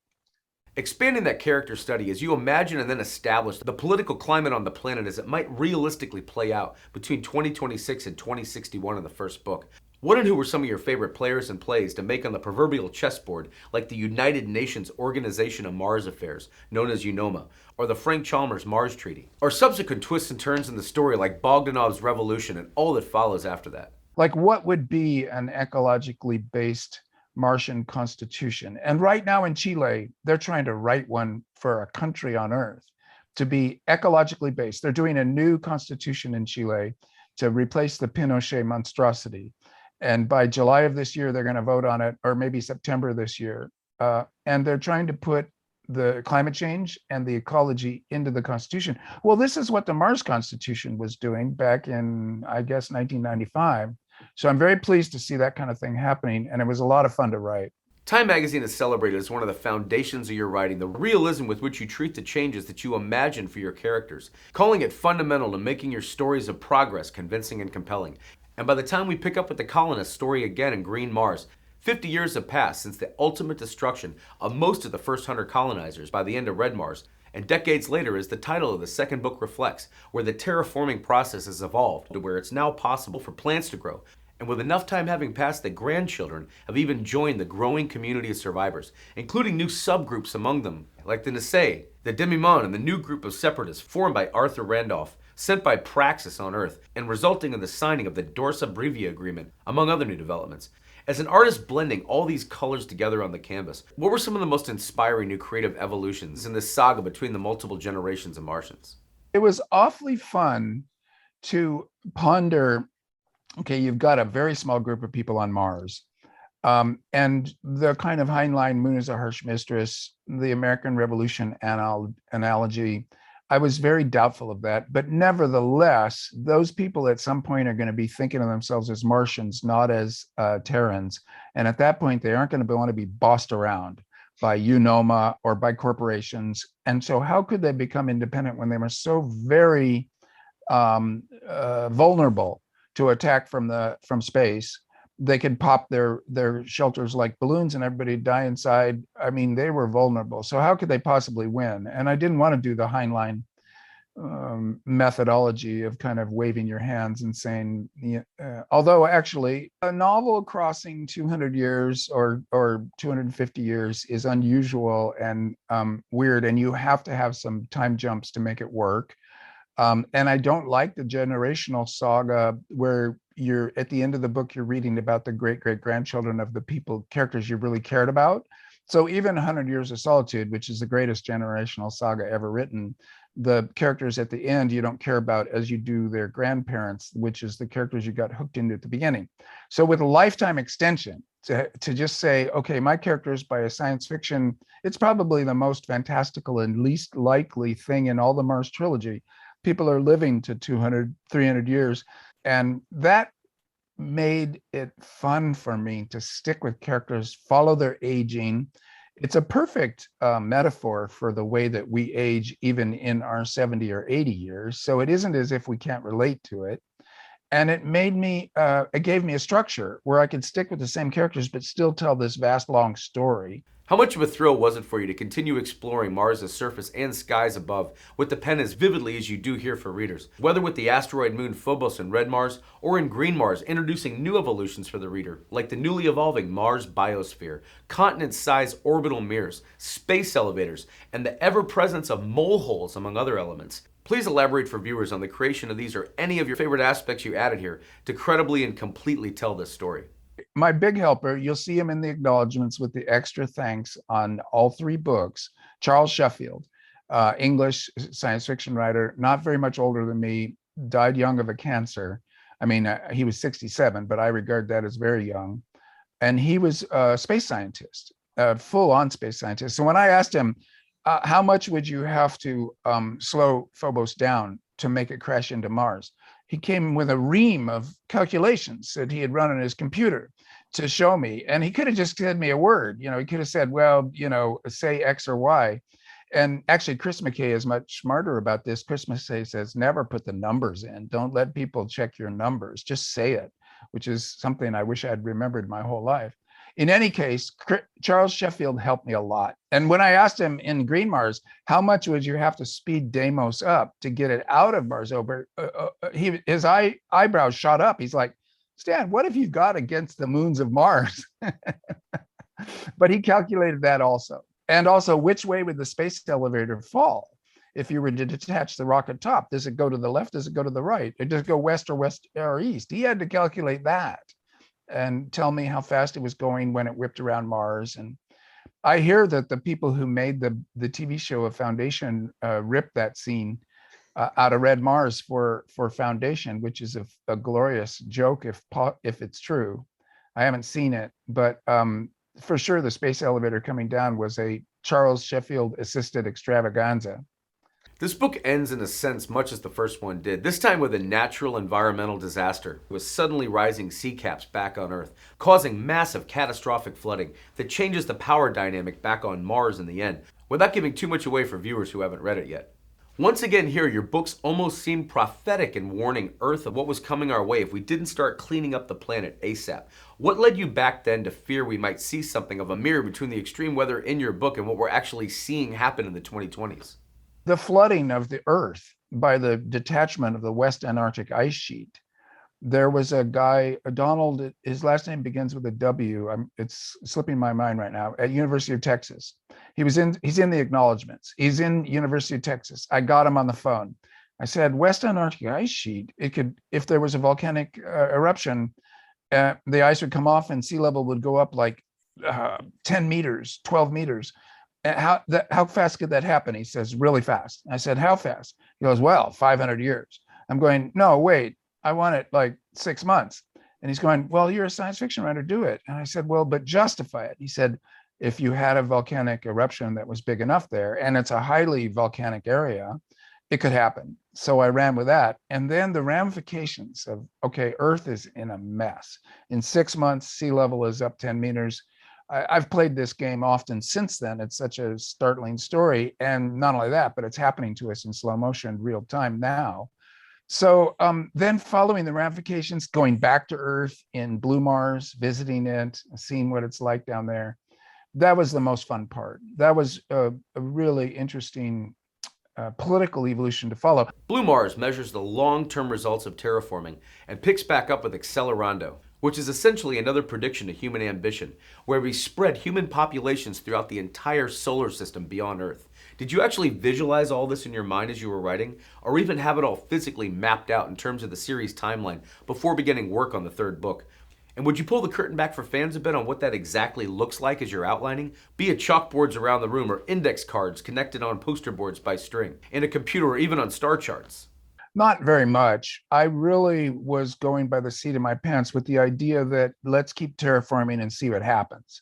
Expanding that character study as you imagine and then establish the political climate on the planet as it might realistically play out between 2026 and 2061 in the first book. What and who were some of your favorite players and plays to make on the proverbial chessboard, like the United Nations Organization of Mars Affairs, known as UNOMA, or the Frank Chalmers Mars Treaty, or subsequent twists and turns in the story like Bogdanov's Revolution and all that follows after that? Like, what would be an ecologically based Martian constitution? And right now in Chile, they're trying to write one for a country on Earth to be ecologically based. They're doing a new constitution in Chile to replace the Pinochet monstrosity. And by July of this year, they're going to vote on it, or maybe September this year. And they're trying to put the climate change and the ecology into the Constitution. Well, this is what the Mars Constitution was doing back in, I guess, 1995. So I'm very pleased to see that kind of thing happening. And it was a lot of fun to write. Time magazine is celebrated as one of the foundations of your writing, the realism with which you treat the changes that you imagine for your characters, calling it fundamental to making your stories of progress convincing and compelling. And by the time we pick up with the colonists' story again in Green Mars, 50 years have passed since the ultimate destruction of most of the first 100 colonizers by the end of Red Mars, and decades later, as the title of the second book reflects, where the terraforming process has evolved to where it's now possible for plants to grow, and with enough time having passed that grandchildren have even joined the growing community of survivors, including new subgroups among them, like the Nisei, the Demi-Mon, and the new group of separatists formed by Arthur Randolph, sent by Praxis on Earth, and resulting in the signing of the Dorsa Brevia Agreement, among other new developments. As an artist blending all these colors together on the canvas, what were some of the most inspiring new creative evolutions in this saga between the multiple generations of Martians? It was awfully fun to ponder. Okay, you've got a very small group of people on Mars. And the kind of Heinlein, moon is a harsh mistress, the American Revolution analogy, I was very doubtful of that. But nevertheless, those people at some point are going to be thinking of themselves as Martians, not as Terrans. And at that point, they aren't going to want to be bossed around by UNOMA or by corporations. And so how could they become independent when they were so very vulnerable to attack from space? They could pop their shelters like balloons and everybody die inside. I mean, they were vulnerable. So how could they possibly win? And I didn't want to do the Heinlein methodology of kind of waving your hands and saying, although actually a novel crossing 200 years or 250 years is unusual and weird, and you have to have some time jumps to make it work. And I don't like the generational saga where you're at the end of the book, you're reading about the great-great-grandchildren of the characters you really cared about. So even 100 Years of Solitude, which is the greatest generational saga ever written, the characters at the end you don't care about as you do their grandparents, which is the characters you got hooked into at the beginning. So with a lifetime extension, to just say, okay, my characters by a science fiction, it's probably the most fantastical and least likely thing in all the Mars trilogy. People are living to 200, 300 years. And that made it fun for me to stick with characters, follow their aging. It's a perfect metaphor for the way that we age, even in our 70 or 80 years. So it isn't as if we can't relate to it. And it gave me a structure where I could stick with the same characters, but still tell this vast, long story. How much of a thrill was it for you to continue exploring Mars' surface and skies above with the pen as vividly as you do here for readers? Whether with the asteroid moon Phobos in Red Mars, or in Green Mars, introducing new evolutions for the reader, like the newly evolving Mars biosphere, continent-sized orbital mirrors, space elevators, and the ever-presence of mole holes, among other elements. Please elaborate for viewers on the creation of these or any of your favorite aspects you added here to credibly and completely tell this story. My big helper, you'll see him in the acknowledgments with the extra thanks on all three books, Charles Sheffield, English science fiction writer, not very much older than me, died young of a cancer. I mean, he was 67, but I regard that as very young. And he was a space scientist, a full-on space scientist. So when I asked him, how much would you have to slow Phobos down to make it crash into Mars? He came with a ream of calculations that he had run on his computer to show me. And he could have just said me a word. He could have said, well, say X or Y. And actually, Chris McKay is much smarter about this. Chris McKay says, never put the numbers in. Don't let people check your numbers. Just say it, which is something I wish I'd remembered my whole life. In any case, Charles Sheffield helped me a lot. And when I asked him in Green Mars, how much would you have to speed Deimos up to get it out of Mars over? His eyebrows shot up. He's like, Stan, what have you got against the moons of Mars? But he calculated that also. And also, which way would the space elevator fall if you were to detach the rocket top? Does it go to the left? Does it go to the right? Or does it go west or east? He had to calculate that and tell me how fast it was going when it whipped around Mars. And I hear that the people who made the TV show of Foundation ripped that scene out of Red Mars for Foundation, which is a glorious joke if it's true. I haven't seen it, but for sure the space elevator coming down was a Charles Sheffield assisted extravaganza. This book ends in a sense much as the first one did, this time with a natural environmental disaster, with suddenly rising sea caps back on Earth, causing massive catastrophic flooding that changes the power dynamic back on Mars in the end, without giving too much away for viewers who haven't read it yet. Once again here, your books almost seem prophetic in warning Earth of what was coming our way if we didn't start cleaning up the planet ASAP. What led you back then to fear we might see something of a mirror between the extreme weather in your book and what we're actually seeing happen in the 2020s? The flooding of the Earth by the detachment of the West Antarctic ice sheet. There was a guy, Donald, his last name begins with a W. It's slipping my mind right now, at University of Texas. He's in the acknowledgements. He's in University of Texas. I got him on the phone. I said, West Antarctic ice sheet, it could, if there was a volcanic eruption, the ice would come off and sea level would go up like 10 meters, 12 meters. How fast could that happen? He says, really fast. I said, how fast? He goes, well, 500 years. I'm going, no, wait, I want it like 6 months. And he's going, well, you're a science fiction writer, do it. And I said, well, but justify it. He said, if you had a volcanic eruption that was big enough there, and it's a highly volcanic area, it could happen. So I ran with that. And then the ramifications of, okay, Earth is in a mess. In 6 months, sea level is up 10 meters. I've played this game often since then. It's such a startling story. And not only that, but it's happening to us in slow motion, real time now. So then following the ramifications, going back to Earth in Blue Mars, visiting it, seeing what it's like down there, that was the most fun part. That was a really interesting political evolution to follow. Blue Mars measures the long-term results of terraforming and picks back up with Accelerando, which is essentially another prediction of human ambition, where we spread human populations throughout the entire solar system beyond Earth. Did you actually visualize all this in your mind as you were writing, or even have it all physically mapped out in terms of the series timeline before beginning work on the third book? And would you pull the curtain back for fans a bit on what that exactly looks like as you're outlining? Be it chalkboards around the room or index cards connected on poster boards by string, in a computer or even on star charts. Not very much. I really was going by the seat of my pants with the idea that let's keep terraforming and see what happens.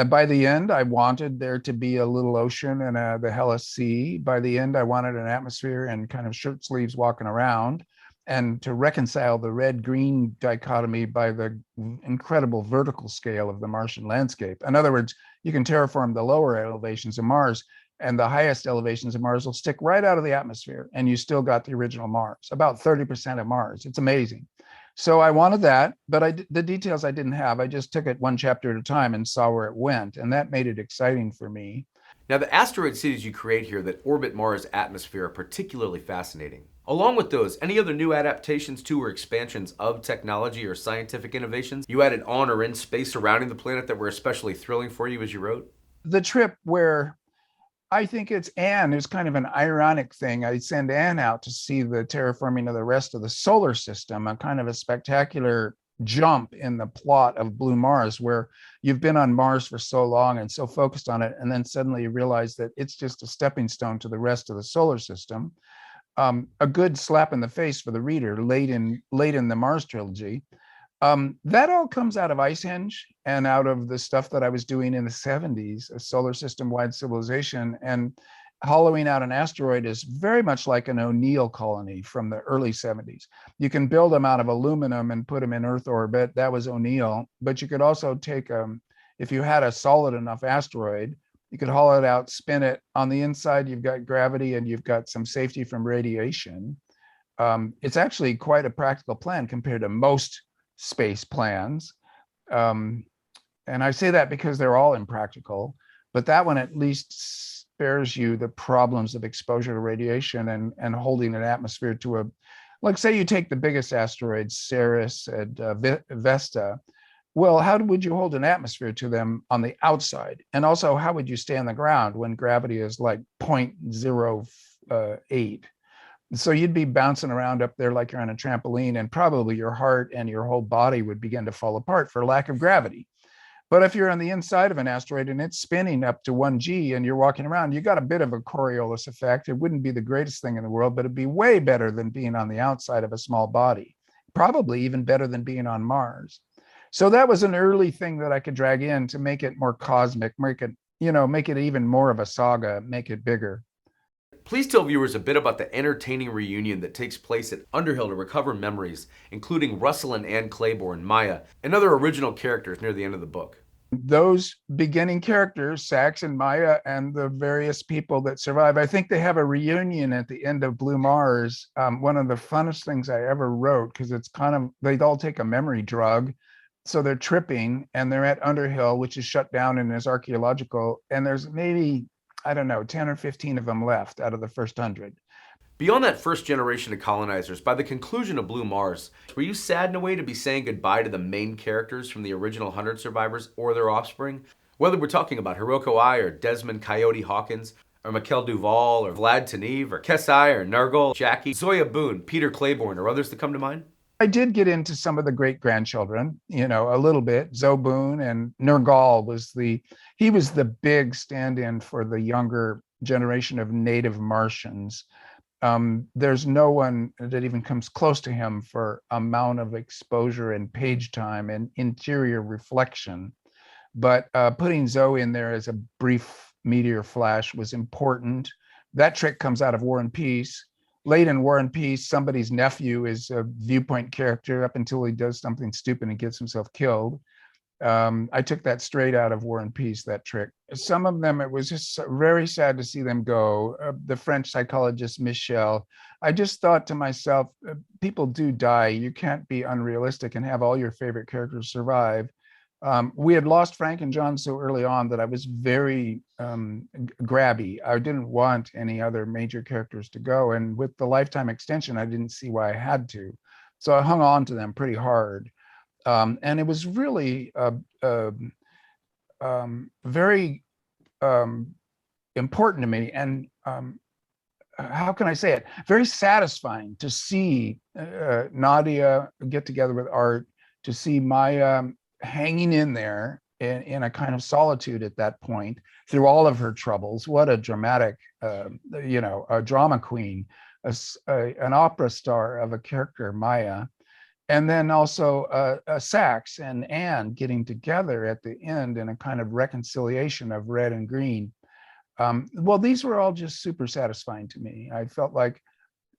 By the end, I wanted there to be a little ocean and the Hellas Sea. By the end, I wanted an atmosphere and kind of shirt sleeves walking around, and to reconcile the red-green dichotomy by the incredible vertical scale of the Martian landscape. In other words, you can terraform the lower elevations of Mars, and the highest elevations of Mars will stick right out of the atmosphere, and you still got the original Mars, about 30% of Mars. It's amazing. So I wanted that, but the details I didn't have. I just took it one chapter at a time and saw where it went, and that made it exciting for me. Now, the asteroid cities you create here that orbit Mars' atmosphere are particularly fascinating. Along with those, any other new adaptations to or expansions of technology or scientific innovations you added on or in space surrounding the planet that were especially thrilling for you as you wrote? The trip where I think it's Anne, is kind of an ironic thing. I send Anne out to see the terraforming of the rest of the solar system, a kind of a spectacular jump in the plot of Blue Mars, where you've been on Mars for so long and so focused on it, and then suddenly you realize that it's just a stepping stone to the rest of the solar system. A good slap in the face for the reader late in the Mars trilogy. That all comes out of Icehenge and out of the stuff that I was doing in the 70s, a solar system wide civilization. And hollowing out an asteroid is very much like an O'Neill colony from the early 70s. You can build them out of aluminum and put them in Earth orbit. That was O'Neill. But you could also take if you had a solid enough asteroid, you could hollow it out, spin it. On the inside, you've got gravity and you've got some safety from radiation. It's actually quite a practical plan compared to most space plans. And I say that because they're all impractical, but that one at least spares you the problems of exposure to radiation and holding an atmosphere to like say you take the biggest asteroids, Ceres and Vesta. Well, how would you hold an atmosphere to them on the outside? And also, how would you stay on the ground when gravity is like 0.08? So you'd be bouncing around up there like you're on a trampoline, and probably your heart and your whole body would begin to fall apart for lack of gravity. But if you're on the inside of an asteroid and it's spinning up to 1G and you're walking around, you got a bit of a Coriolis effect. It wouldn't be the greatest thing in the world, but it'd be way better than being on the outside of a small body. Probably even better than being on Mars. So that was an early thing that I could drag in to make it more cosmic, make it even more of a saga, make it bigger. Please tell viewers a bit about the entertaining reunion that takes place at Underhill to recover memories, including Russell and Anne Claiborne, Maya, and other original characters near the end of the book. Those beginning characters, Sax and Maya, and the various people that survive, I think they have a reunion at the end of Blue Mars. One of the funnest things I ever wrote, because it's they all take a memory drug. So they're tripping and they're at Underhill, which is shut down and is archaeological. And there's maybe, I don't know, 10 or 15 of them left out of the first 100. Beyond that first generation of colonizers, by the conclusion of Blue Mars, were you sad in a way to be saying goodbye to the main characters from the original 100 survivors or their offspring? Whether we're talking about Hiroko Ai or Desmond Coyote Hawkins, or Mikel Duval, or Vlad Teniv, or Kesai, or Nergal, Jackie, Zoya Boone, Peter Claiborne, or others that come to mind? I did get into some of the great grandchildren, a little bit. Zoe Boone and Nergal he was the big stand-in for the younger generation of native Martians. There's no one that even comes close to him for amount of exposure and page time and interior reflection. But putting Zoe in there as a brief meteor flash was important. That trick comes out of War and Peace. Late in War and Peace, somebody's nephew is a viewpoint character up until he does something stupid and gets himself killed. I took that straight out of War and Peace, that trick. Some of them, it was just very sad to see them go. The French psychologist Michel, I just thought to myself, people do die. You can't be unrealistic and have all your favorite characters survive. We had lost Frank and John so early on that I was very grabby. I didn't want any other major characters to go. And with the lifetime extension, I didn't see why I had to. So I hung on to them pretty hard. And it was really very important to me. And how can I say it? Very satisfying to see Nadia get together with Art, to see Maya hanging in there in a kind of solitude at that point through all of her troubles. What a dramatic, a drama queen, an opera star of a character, Maya. And then also Sax and Anne getting together at the end in a kind of reconciliation of red and green. Well, these were all just super satisfying to me. I felt like,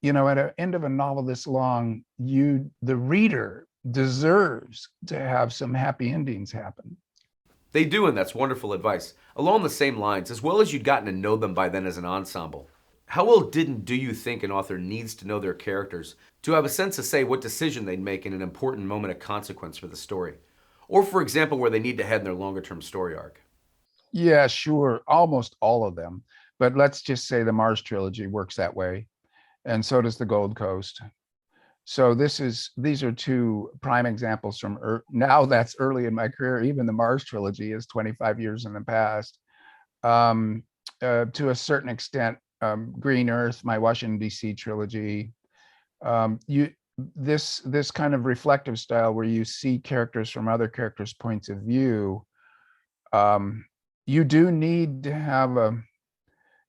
at the end of a novel this long, the reader, deserves to have some happy endings happen. They do, and that's wonderful advice. Along the same lines, as well as you'd gotten to know them by then as an ensemble, how well do you think an author needs to know their characters to have a sense of, say, what decision they'd make in an important moment of consequence for the story? Or, for example, where they need to head in their longer-term story arc? Yeah, sure. Almost all of them. But let's just say the Mars trilogy works that way. And so does the Gold Coast. So these are two prime examples from now that's early in my career. Even the Mars trilogy is 25 years in the past. To a certain extent, Green Earth, my Washington, D.C. trilogy, this kind of reflective style where you see characters from other characters' points of view, you do need to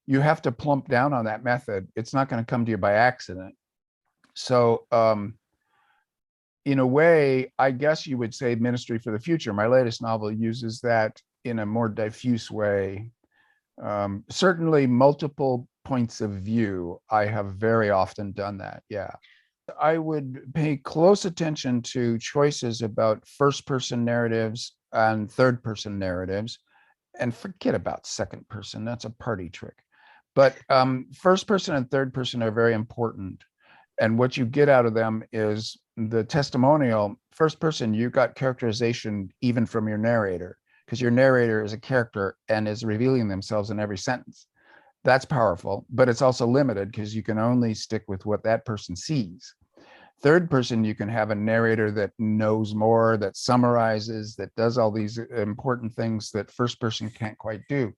you have to plump down on that method. It's not going to come to you by accident. So in a way, I guess you would say Ministry for the Future. My latest novel uses that in a more diffuse way. Certainly multiple points of view. I have very often done that. Yeah. I would pay close attention to choices about first person narratives and third person narratives, and forget about second person. That's a party trick. But first person and third person are very important. And what you get out of them is the testimonial. First person, you got characterization even from your narrator, because your narrator is a character and is revealing themselves in every sentence. That's powerful, but it's also limited because you can only stick with what that person sees. Third person, you can have a narrator that knows more, that summarizes, that does all these important things that first person can't quite do.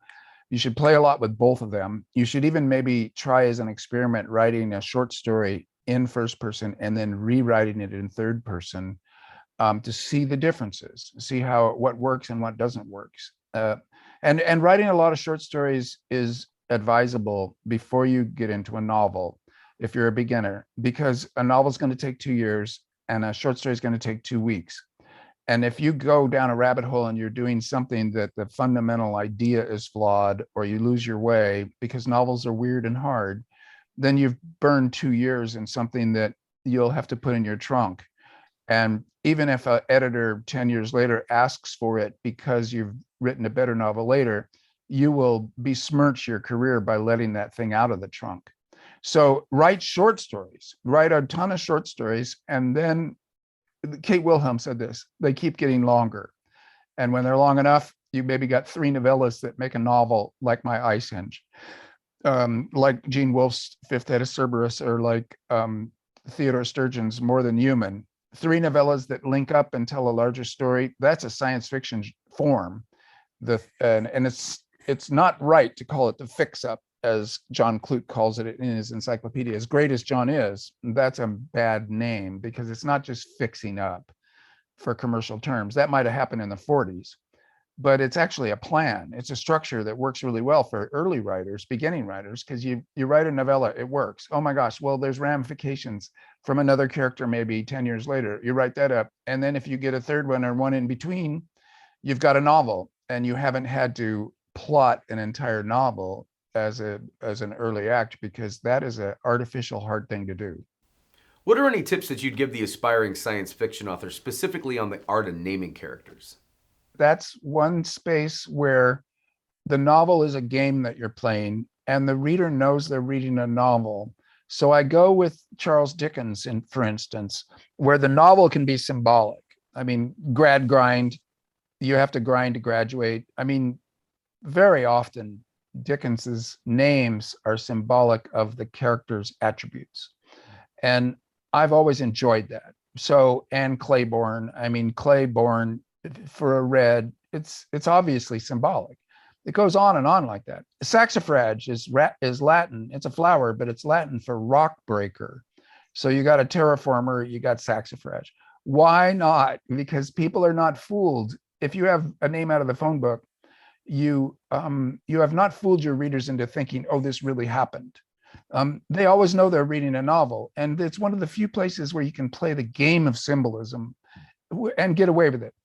You should play a lot with both of them. You should even maybe try as an experiment writing a short story in first person and then rewriting it in third person, to see the differences, see what works and what doesn't work. And writing a lot of short stories is advisable before you get into a novel if you're a beginner, because a novel is going to take 2 years and a short story is going to take 2 weeks. And if you go down a rabbit hole and you're doing something that the fundamental idea is flawed, or you lose your way because novels are weird and hard, then you've burned 2 years in something that you'll have to put in your trunk. And even if an editor 10 years later asks for it because you've written a better novel later, you will besmirch your career by letting that thing out of the trunk. So write short stories, write a ton of short stories. And then Kate Wilhelm said this, they keep getting longer. And when they're long enough, you maybe got 3 novellas that make a novel, like my Icehenge, like Gene Wolfe's Fifth Head of Cerberus, or like Theodore Sturgeon's More Than Human. 3 novellas that link up and tell a larger story. That's a science fiction form. And it's not right to call it the fix-up, as John Clute calls it in his encyclopedia. As great as John is, that's a bad name, because it's not just fixing up for commercial terms. That might have happened in the 40s, but it's actually a plan. It's a structure that works really well for early writers, beginning writers, because you write a novella, it works. Oh my gosh, well, there's ramifications from another character maybe 10 years later. You write that up. And then if you get a third one or one in between, you've got a novel, and you haven't had to plot an entire novel as an early act, because that is an artificial hard thing to do. What are any tips that you'd give the aspiring science fiction author specifically on the art of naming characters? That's one space where the novel is a game that you're playing, and the reader knows they're reading a novel. So I go with Charles Dickens, for instance, where the novel can be symbolic. I mean, grind, you have to grind to graduate. I mean, very often Dickens's names are symbolic of the character's attributes. And I've always enjoyed that. So Anne Claiborne, I mean, Claiborne for a red, it's obviously symbolic. It goes on and on like that. Saxifrage is Latin. It's a flower, but it's Latin for rock breaker. So you got a terraformer, you got saxifrage. Why not? Because people are not fooled. If you have a name out of the phone book, you have not fooled your readers into thinking, oh, this really happened. They always know they're reading a novel, and it's one of the few places where you can play the game of symbolism and get away with it.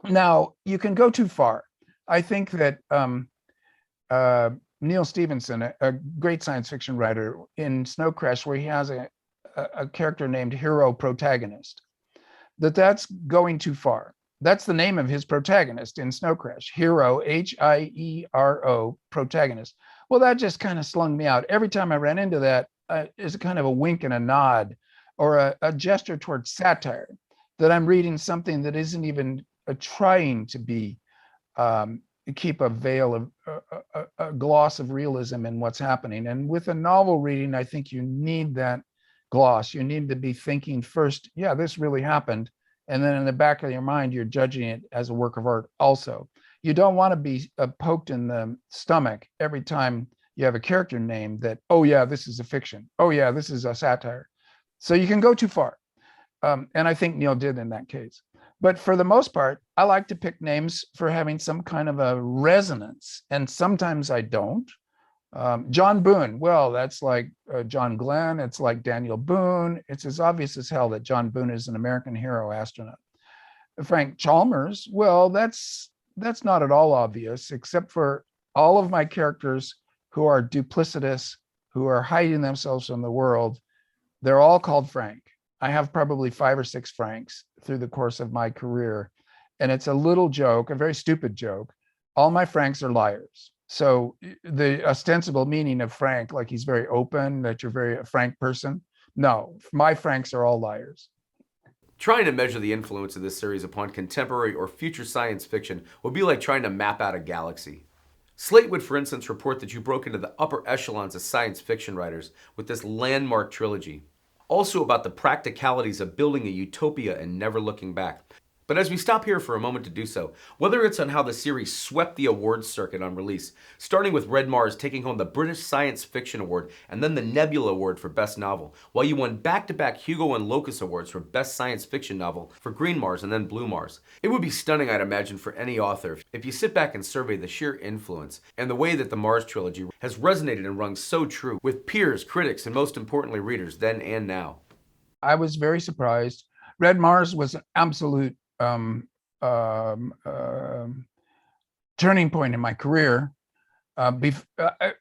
Now, you can go too far. I think that Neil Stephenson, a great science fiction writer, in Snow Crash, where he has a character named Hero Protagonist, that's going too far. That's the name of his protagonist in Snow Crash, Hero, Hiero, protagonist. Well, that just kind of slung me out. Every time I ran into that, is a kind of a wink and a nod, or a gesture towards satire, that I'm reading something that isn't even trying to be keep a veil of a gloss of realism in what's happening. And with a novel reading, I think you need that gloss. You need to be thinking first, yeah, this really happened. And then in the back of your mind, you're judging it as a work of art also. You don't want to be poked in the stomach every time you have a character name that, oh yeah, this is a fiction. Oh yeah, this is a satire. So you can go too far. And I think Neil did in that case. But for the most part, I like to pick names for having some kind of a resonance. And sometimes I don't. John Boone, well, that's like John Glenn. It's like Daniel Boone. It's as obvious as hell that John Boone is an American hero astronaut. Frank Chalmers, well, that's not at all obvious, except for all of my characters who are duplicitous, who are hiding themselves from the world, they're all called Frank. I have probably 5 or 6 Franks through the course of my career. And it's a little joke, a very stupid joke. All my Franks are liars. So the ostensible meaning of Frank, like he's very open, that you're very a frank person. No, my Franks are all liars. Trying to measure the influence of this series upon contemporary or future science fiction would be like trying to map out a galaxy. Slate would, for instance, report that you broke into the upper echelons of science fiction writers with this landmark trilogy. Also about the practicalities of building a utopia and never looking back. But as we stop here for a moment to do so, whether it's on how the series swept the awards circuit on release, starting with Red Mars taking home the British Science Fiction Award and then the Nebula Award for Best Novel, while you won back-to-back Hugo and Locus Awards for Best Science Fiction Novel for Green Mars and then Blue Mars. It would be stunning, I'd imagine, for any author if you sit back and survey the sheer influence and the way that the Mars trilogy has resonated and rung so true with peers, critics, and most importantly readers then and now. I was very surprised. Red Mars was an absolute um, um, um, turning point in my career.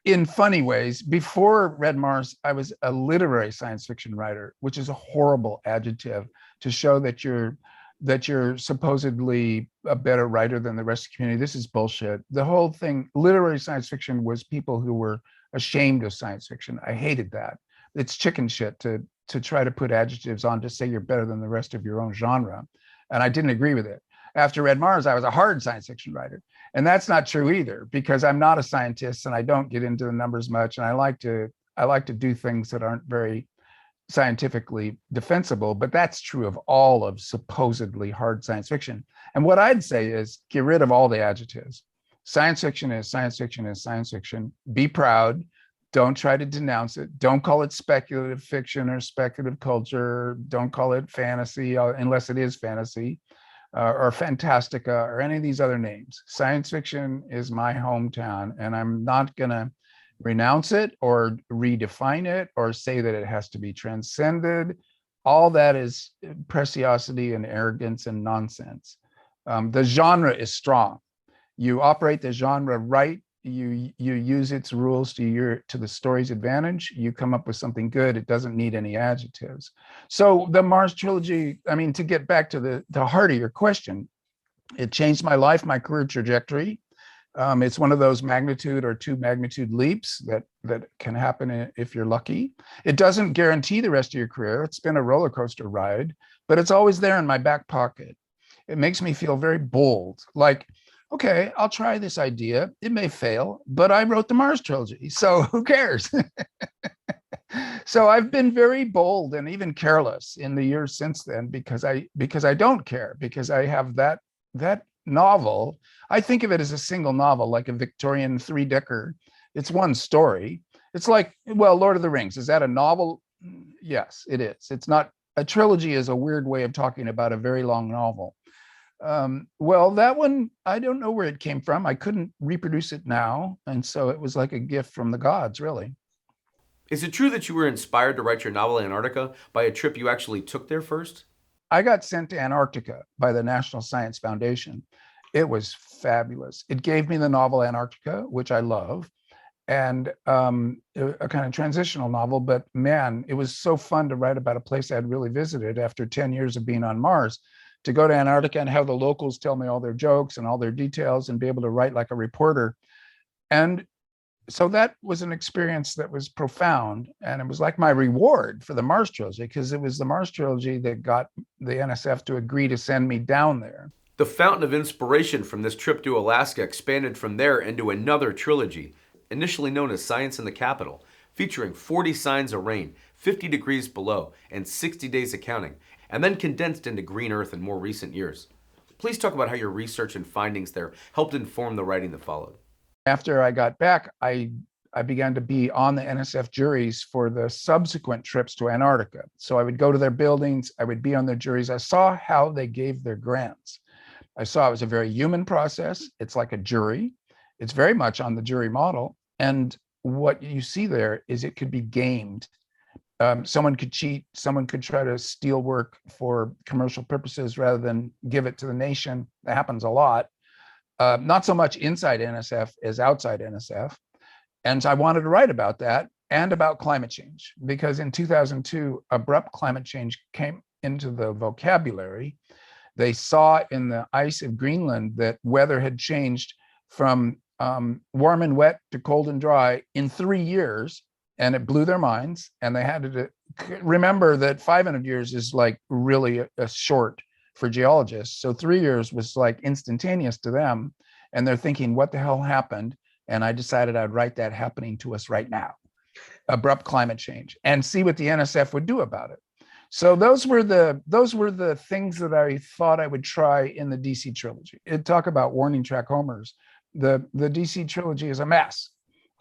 In funny ways, before Red Mars, I was a literary science fiction writer, which is a horrible adjective to show that you're supposedly a better writer than the rest of the community. This is bullshit. The whole thing, literary science fiction, was people who were ashamed of science fiction. I hated that. It's chicken shit to try to put adjectives on to say you're better than the rest of your own genre. And I didn't agree with it. After Red Mars, I was a hard science fiction writer. And that's not true either, because I'm not a scientist and I don't get into the numbers much. And I like to do things that aren't very scientifically defensible, but that's true of all of supposedly hard science fiction. And what I'd say is get rid of all the adjectives. Science fiction is science fiction is science fiction. Be proud. Don't try to denounce it. Don't call it speculative fiction or speculative culture. Don't call it fantasy unless it is fantasy, or fantastica or any of these other names. Science fiction is my hometown, and I'm not going to renounce it or redefine it or say that it has to be transcended. All that is preciosity and arrogance and nonsense. The genre is strong. You operate the genre right. You use its rules to the story's advantage. You come up with something good. It doesn't need any adjectives. So the Mars trilogy, I mean, to get back to the heart of your question, it changed my life, my career trajectory. It's one of those magnitude or 2 magnitude leaps that can happen if you're lucky. It doesn't guarantee the rest of your career. It's been a roller coaster ride, but it's always there in my back pocket. It makes me feel very bold, like, okay, I'll try this idea. It may fail, but I wrote the Mars trilogy, so who cares? So I've been very bold and even careless in the years since then because I don't care, because I have that novel. I think of it as a single novel, like a Victorian 3-decker. It's one story. It's like, well, Lord of the Rings. Is that a novel? Yes, it is. It's not. A trilogy is a weird way of talking about a very long novel. Well, that one, I don't know where it came from. I couldn't reproduce it now. And so it was like a gift from the gods, really. Is it true that you were inspired to write your novel Antarctica by a trip you actually took there first? I got sent to Antarctica by the National Science Foundation. It was fabulous. It gave me the novel Antarctica, which I love, and a kind of transitional novel. But man, it was so fun to write about a place I'd really visited after 10 years of being on Mars. To go to Antarctica and have the locals tell me all their jokes and all their details and be able to write like a reporter. And so that was an experience that was profound. And it was like my reward for the Mars trilogy, because it was the Mars trilogy that got the NSF to agree to send me down there. The fountain of inspiration from this trip to Alaska expanded from there into another trilogy, initially known as Science in the Capital, featuring 40 Signs of Rain, 50 Degrees Below, and 60 Days of Counting, and then condensed into Green Earth in more recent years. Please talk about how your research and findings there helped inform the writing that followed. After I got back, I began to be on the NSF juries for the subsequent trips to Antarctica. So I would go to their buildings, I would be on their juries. I saw how they gave their grants. I saw it was a very human process. It's like a jury. It's very much on the jury model. And what you see there is it could be gamed. Someone could cheat, someone could try to steal work for commercial purposes rather than give it to the nation. That happens a lot. not so much inside NSF as outside NSF. And so I wanted to write about that and about climate change, because in 2002, abrupt climate change came into the vocabulary. They saw in the ice of Greenland that weather had changed from warm and wet to cold and dry in 3 years, and it blew their minds. And they had to remember that 500 years is like really a short for geologists. So 3 years was like instantaneous to them. And they're thinking, what the hell happened? And I decided I'd write that happening to us right now, abrupt climate change, and see what the NSF would do about it. So those were the things that I thought I would try in the DC trilogy. It talk about warning track homers. The DC trilogy is a mess.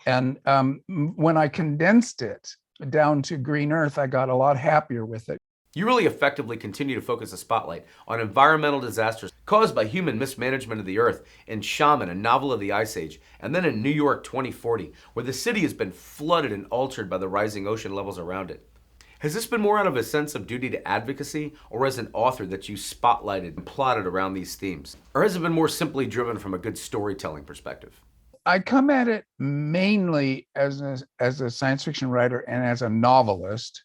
And when I condensed it down to Green Earth, I got a lot happier with it. You really effectively continue to focus the spotlight on environmental disasters caused by human mismanagement of the Earth in Shaman, a novel of the Ice Age, and then in New York 2040, where the city has been flooded and altered by the rising ocean levels around it. Has this been more out of a sense of duty to advocacy, or as an author that you spotlighted and plotted around these themes? Or has it been more simply driven from a good storytelling perspective? I come at it mainly as a science fiction writer and as a novelist,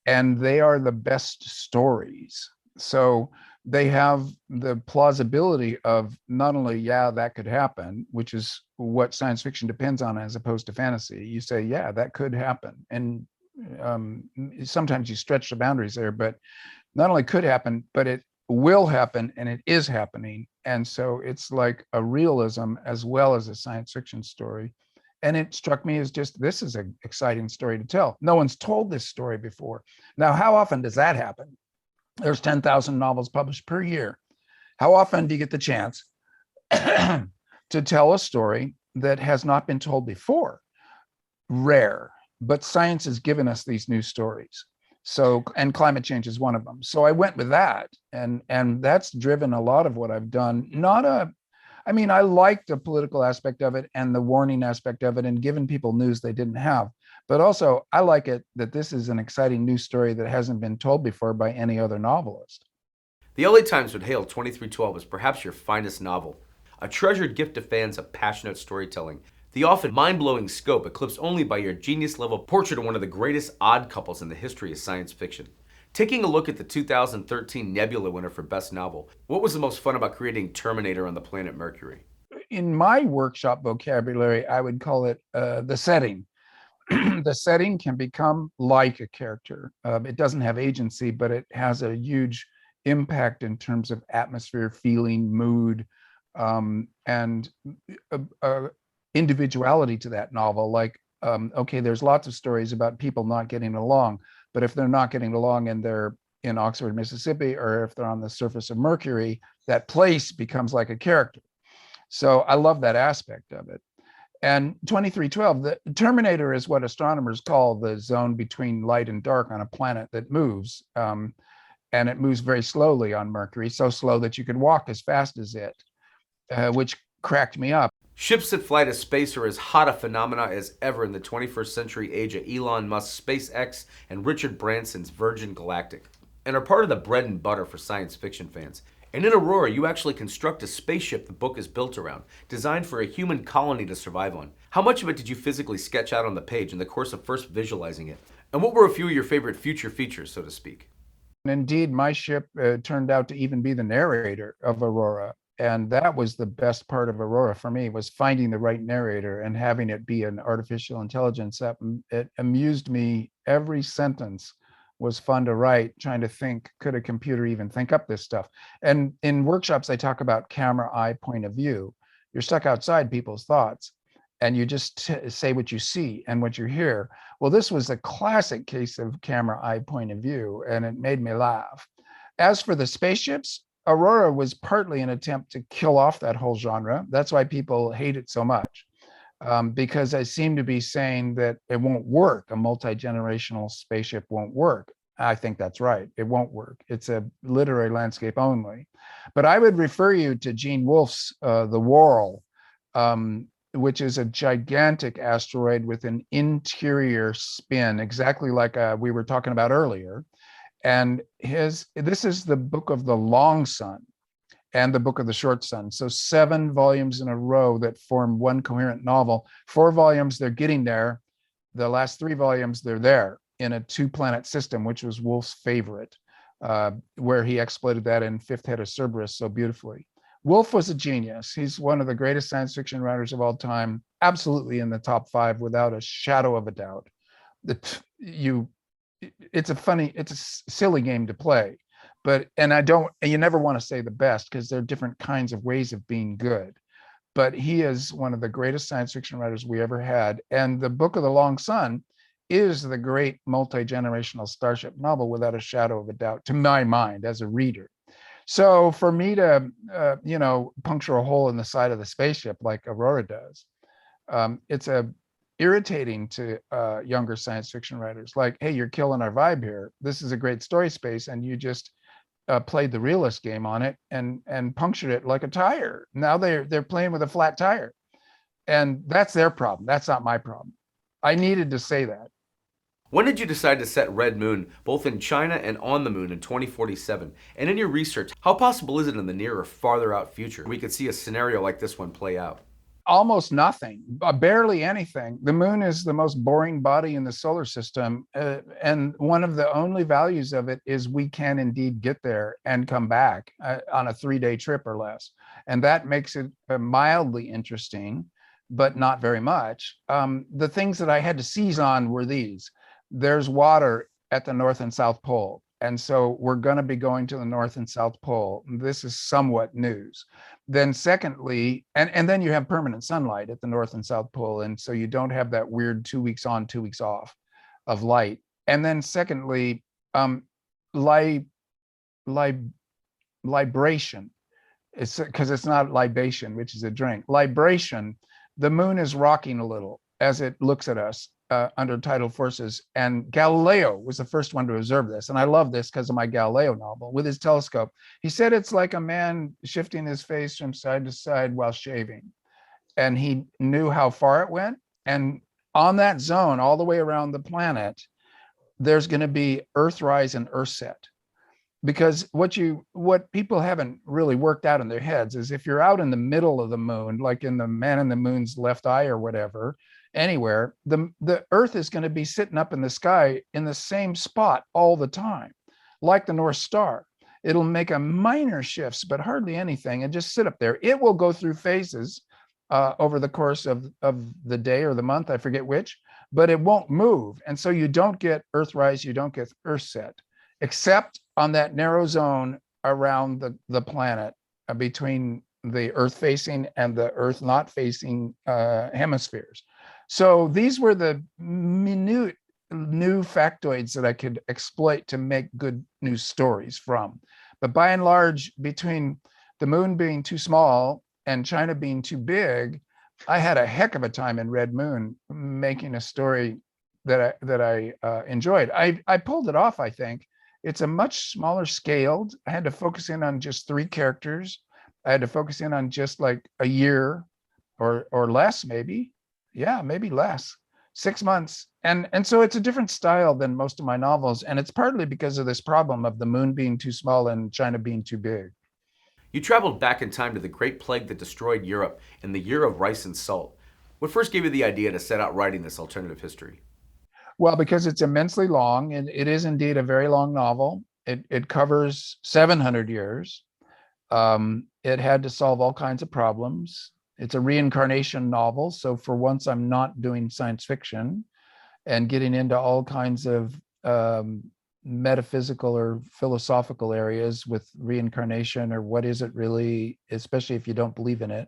and they are the best stories. So they have the plausibility of not only, yeah, that could happen, which is what science fiction depends on as opposed to fantasy. You say, yeah, that could happen. And sometimes you stretch the boundaries there, but not only could happen, but it will happen, and it is happening. And so it's like a realism as well as a science fiction story. And it struck me as just, this is an exciting story to tell. No one's told this story before. Now, how often does that happen? There's 10,000 novels published per year. How often do you get the chance to tell a story that has not been told before? Rare, but science has given us these new stories. So, and climate change is one of them. So I went with that, and that's driven a lot of what I've done. I like the political aspect of it and the warning aspect of it and giving people news they didn't have. But also, I like it that this is an exciting new story that hasn't been told before by any other novelist. The LA Times would hail 2312 as perhaps your finest novel, a treasured gift to fans of passionate storytelling. The often mind-blowing scope eclipsed only by your genius-level portrait of one of the greatest odd couples in the history of science fiction. Taking a look at the 2013 Nebula winner for Best Novel, what was the most fun about creating Terminator on the planet Mercury? In my workshop vocabulary, I would call it the setting. The setting can become like a character. It doesn't have agency, but it has a huge impact in terms of atmosphere, feeling, mood, and individuality to that novel. Like, okay, there's lots of stories about people not getting along, but if they're not getting along and they're in Oxford, Mississippi, or if they're on the surface of Mercury, that place becomes like a character. So I love that aspect of it. And 2312, the Terminator is what astronomers call the zone between light and dark on a planet that moves. And it moves very slowly on Mercury, so slow that you could walk as fast as it, which cracked me up. Ships that fly to space are as hot a phenomena as ever in the 21st century age of Elon Musk's SpaceX and Richard Branson's Virgin Galactic, and are part of the bread and butter for science fiction fans. And in Aurora, you actually construct a spaceship the book is built around, designed for a human colony to survive on. How much of it did you physically sketch out on the page in the course of first visualizing it? And what were a few of your favorite future features, so to speak? And indeed, my ship turned out to even be the narrator of Aurora. And that was the best part of Aurora for me, was finding the right narrator and having it be an artificial intelligence. That it amused me. Every sentence was fun to write, trying to think, could a computer even think up this stuff? And in workshops, I talk about camera eye point of view. You're stuck outside people's thoughts, and you just say what you see and what you hear. Well, this was a classic case of camera eye point of view, and it made me laugh. As for the spaceships, Aurora was partly an attempt to kill off that whole genre. That's why people hate it so much, because I seem to be saying that it won't work. A multi-generational spaceship won't work. I think that's right. It won't work. It's a literary landscape only. But I would refer you to Gene Wolfe's The Whorl, which is a gigantic asteroid with an interior spin, exactly like we were talking about earlier. And this is the book of the long sun. and The Book of the Short Sun. So 7 volumes in a row that form one coherent novel. 4 volumes, they're getting there. The last 3 volumes, they're there in a 2-planet system, which was Woolf's favorite, where he exploited that in Fifth Head of Cerberus so beautifully. Woolf was a genius. He's one of the greatest science fiction writers of all time, absolutely in the top 5 without a shadow of a doubt. It's a silly game to play, but you never want to say the best because there are different kinds of ways of being good. But he is one of the greatest science fiction writers we ever had. And The Book of the Long Sun is the great multi-generational starship novel without a shadow of a doubt, to my mind, as a reader. So for me to, puncture a hole in the side of the spaceship like Aurora does, it's irritating to younger science fiction writers. Like, hey, you're killing our vibe here. This is a great story space, and you just played the realist game on it and punctured it like a tire. Now they're playing with a flat tire, and that's their problem. That's not my problem. I needed to say that. When did you decide to set Red Moon both in China and on the moon in 2047? And in your research, how possible is it in the near or farther out future we could see a scenario like this one play out? Almost nothing, barely anything. The moon is the most boring body in the solar system. And one of the only values of it is we can indeed get there and come back on a 3-day trip or less. And that makes it mildly interesting, but not very much. The things that I had to seize on were these. There's water at the North and South Pole. And so we're going to be going to the North and South Pole. This is somewhat news. Then secondly, and then you have permanent sunlight at the North and South Pole. And so you don't have that weird 2 weeks on, 2 weeks off of light. And then secondly, libration. It's because it's not libation, which is a drink. Libration, the moon is rocking a little as it looks at us. Under tidal forces. And Galileo was the first one to observe this. And I love this because of my Galileo novel with his telescope. He said it's like a man shifting his face from side to side while shaving. And he knew how far it went. And on that zone, all the way around the planet, there's going to be Earthrise and Earthset. Because what people haven't really worked out in their heads is if you're out in the middle of the moon, like in the Man in the Moon's Left Eye or whatever, anywhere, the Earth is going to be sitting up in the sky in the same spot all the time, like the North Star. It'll make a minor shifts, but hardly anything, and just sit up there. It will go through phases over the course of the day or the month, I forget which, but it won't move. And so you don't get Earthrise, you don't get Earthset, except on that narrow zone around the planet between the Earth facing and the Earth not facing hemispheres. So these were the minute new factoids that I could exploit to make good news stories from. But by and large, between the moon being too small and China being too big, I had a heck of a time in Red Moon making a story that I enjoyed. I pulled it off, I think. It's a much smaller scaled. I had to focus in on just 3 characters. I had to focus in on just like a year or less, maybe. Yeah, maybe less, 6 months. And so it's a different style than most of my novels. And it's partly because of this problem of the moon being too small and China being too big. You traveled back in time to the Great Plague that destroyed Europe in the year of rice and salt. What first gave you the idea to set out writing this alternative history? Well, because it's immensely long, and it is indeed a very long novel. It covers 700 years. It had to solve all kinds of problems. It's a reincarnation novel. So for once, I'm not doing science fiction and getting into all kinds of metaphysical or philosophical areas with reincarnation or what is it really, especially if you don't believe in it.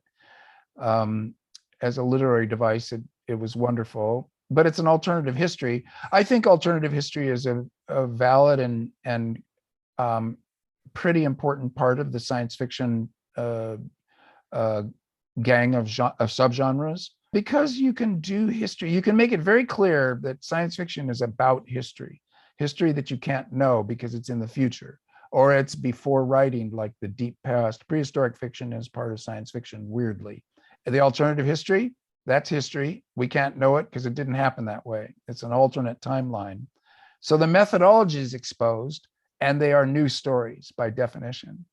As a literary device, it was wonderful, but it's an alternative history. I think alternative history is a valid and pretty important part of the science fiction gang of subgenres, because you can do history. You can make it very clear that science fiction is about history that you can't know because it's in the future, or it's before writing, like the deep past. Prehistoric fiction is part of science fiction, weirdly. The alternative history, that's history. We can't know it because it didn't happen that way. It's an alternate timeline. So the methodology is exposed, and they are new stories by definition.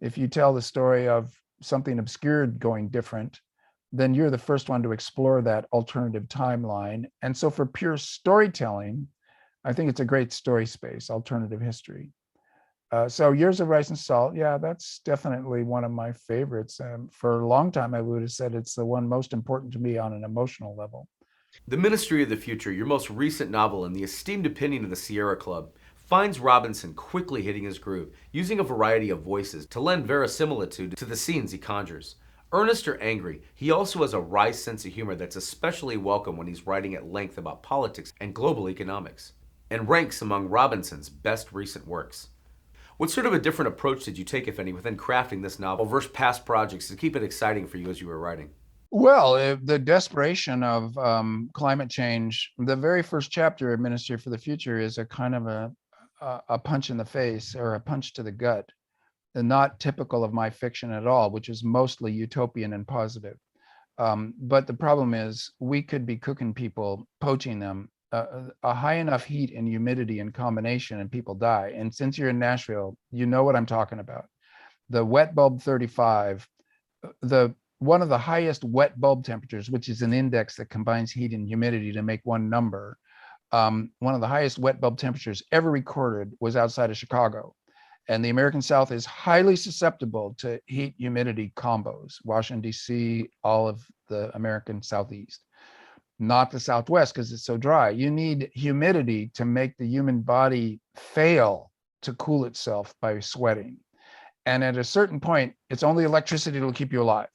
If you tell the story of something obscured going different, then you're the first one to explore that alternative timeline. And so for pure storytelling, I think it's a great story space, alternative history. So Years of Rice and Salt, yeah, that's definitely one of my favorites. For a long time, I would have said it's the one most important to me on an emotional level. The Ministry of the Future, your most recent novel and the esteemed opinion of the Sierra Club, finds Robinson quickly hitting his groove, using a variety of voices to lend verisimilitude to the scenes he conjures. Earnest or angry, he also has a wry sense of humor that's especially welcome when he's writing at length about politics and global economics, and ranks among Robinson's best recent works. What sort of a different approach did you take, if any, within crafting this novel versus past projects to keep it exciting for you as you were writing? Well, the desperation of climate change, the very first chapter of Ministry for the Future is a kind of a punch in the face or a punch to the gut, and not typical of my fiction at all, which is mostly utopian and positive. But the problem is we could be cooking people, poaching them, a high enough heat and humidity in combination and people die. And since you're in Nashville, you know what I'm talking about. The wet bulb 35, the one of the highest wet bulb temperatures, which is an index that combines heat and humidity to make one number. One of the highest wet bulb temperatures ever recorded was outside of Chicago. And the American South is highly susceptible to heat humidity combos, Washington, D.C., all of the American Southeast, not the Southwest because it's so dry. You need humidity to make the human body fail to cool itself by sweating. And at a certain point, it's only electricity that will keep you alive.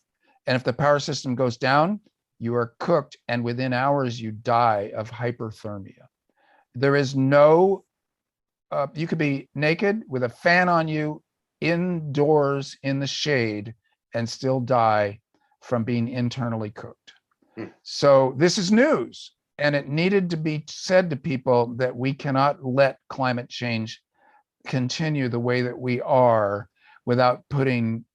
And if the power system goes down, you are cooked. And within hours, you die of hyperthermia. There is no, you could be naked with a fan on you indoors in the shade and still die from being internally cooked. So this is news. And it needed to be said to people that we cannot let climate change continue the way that we are without putting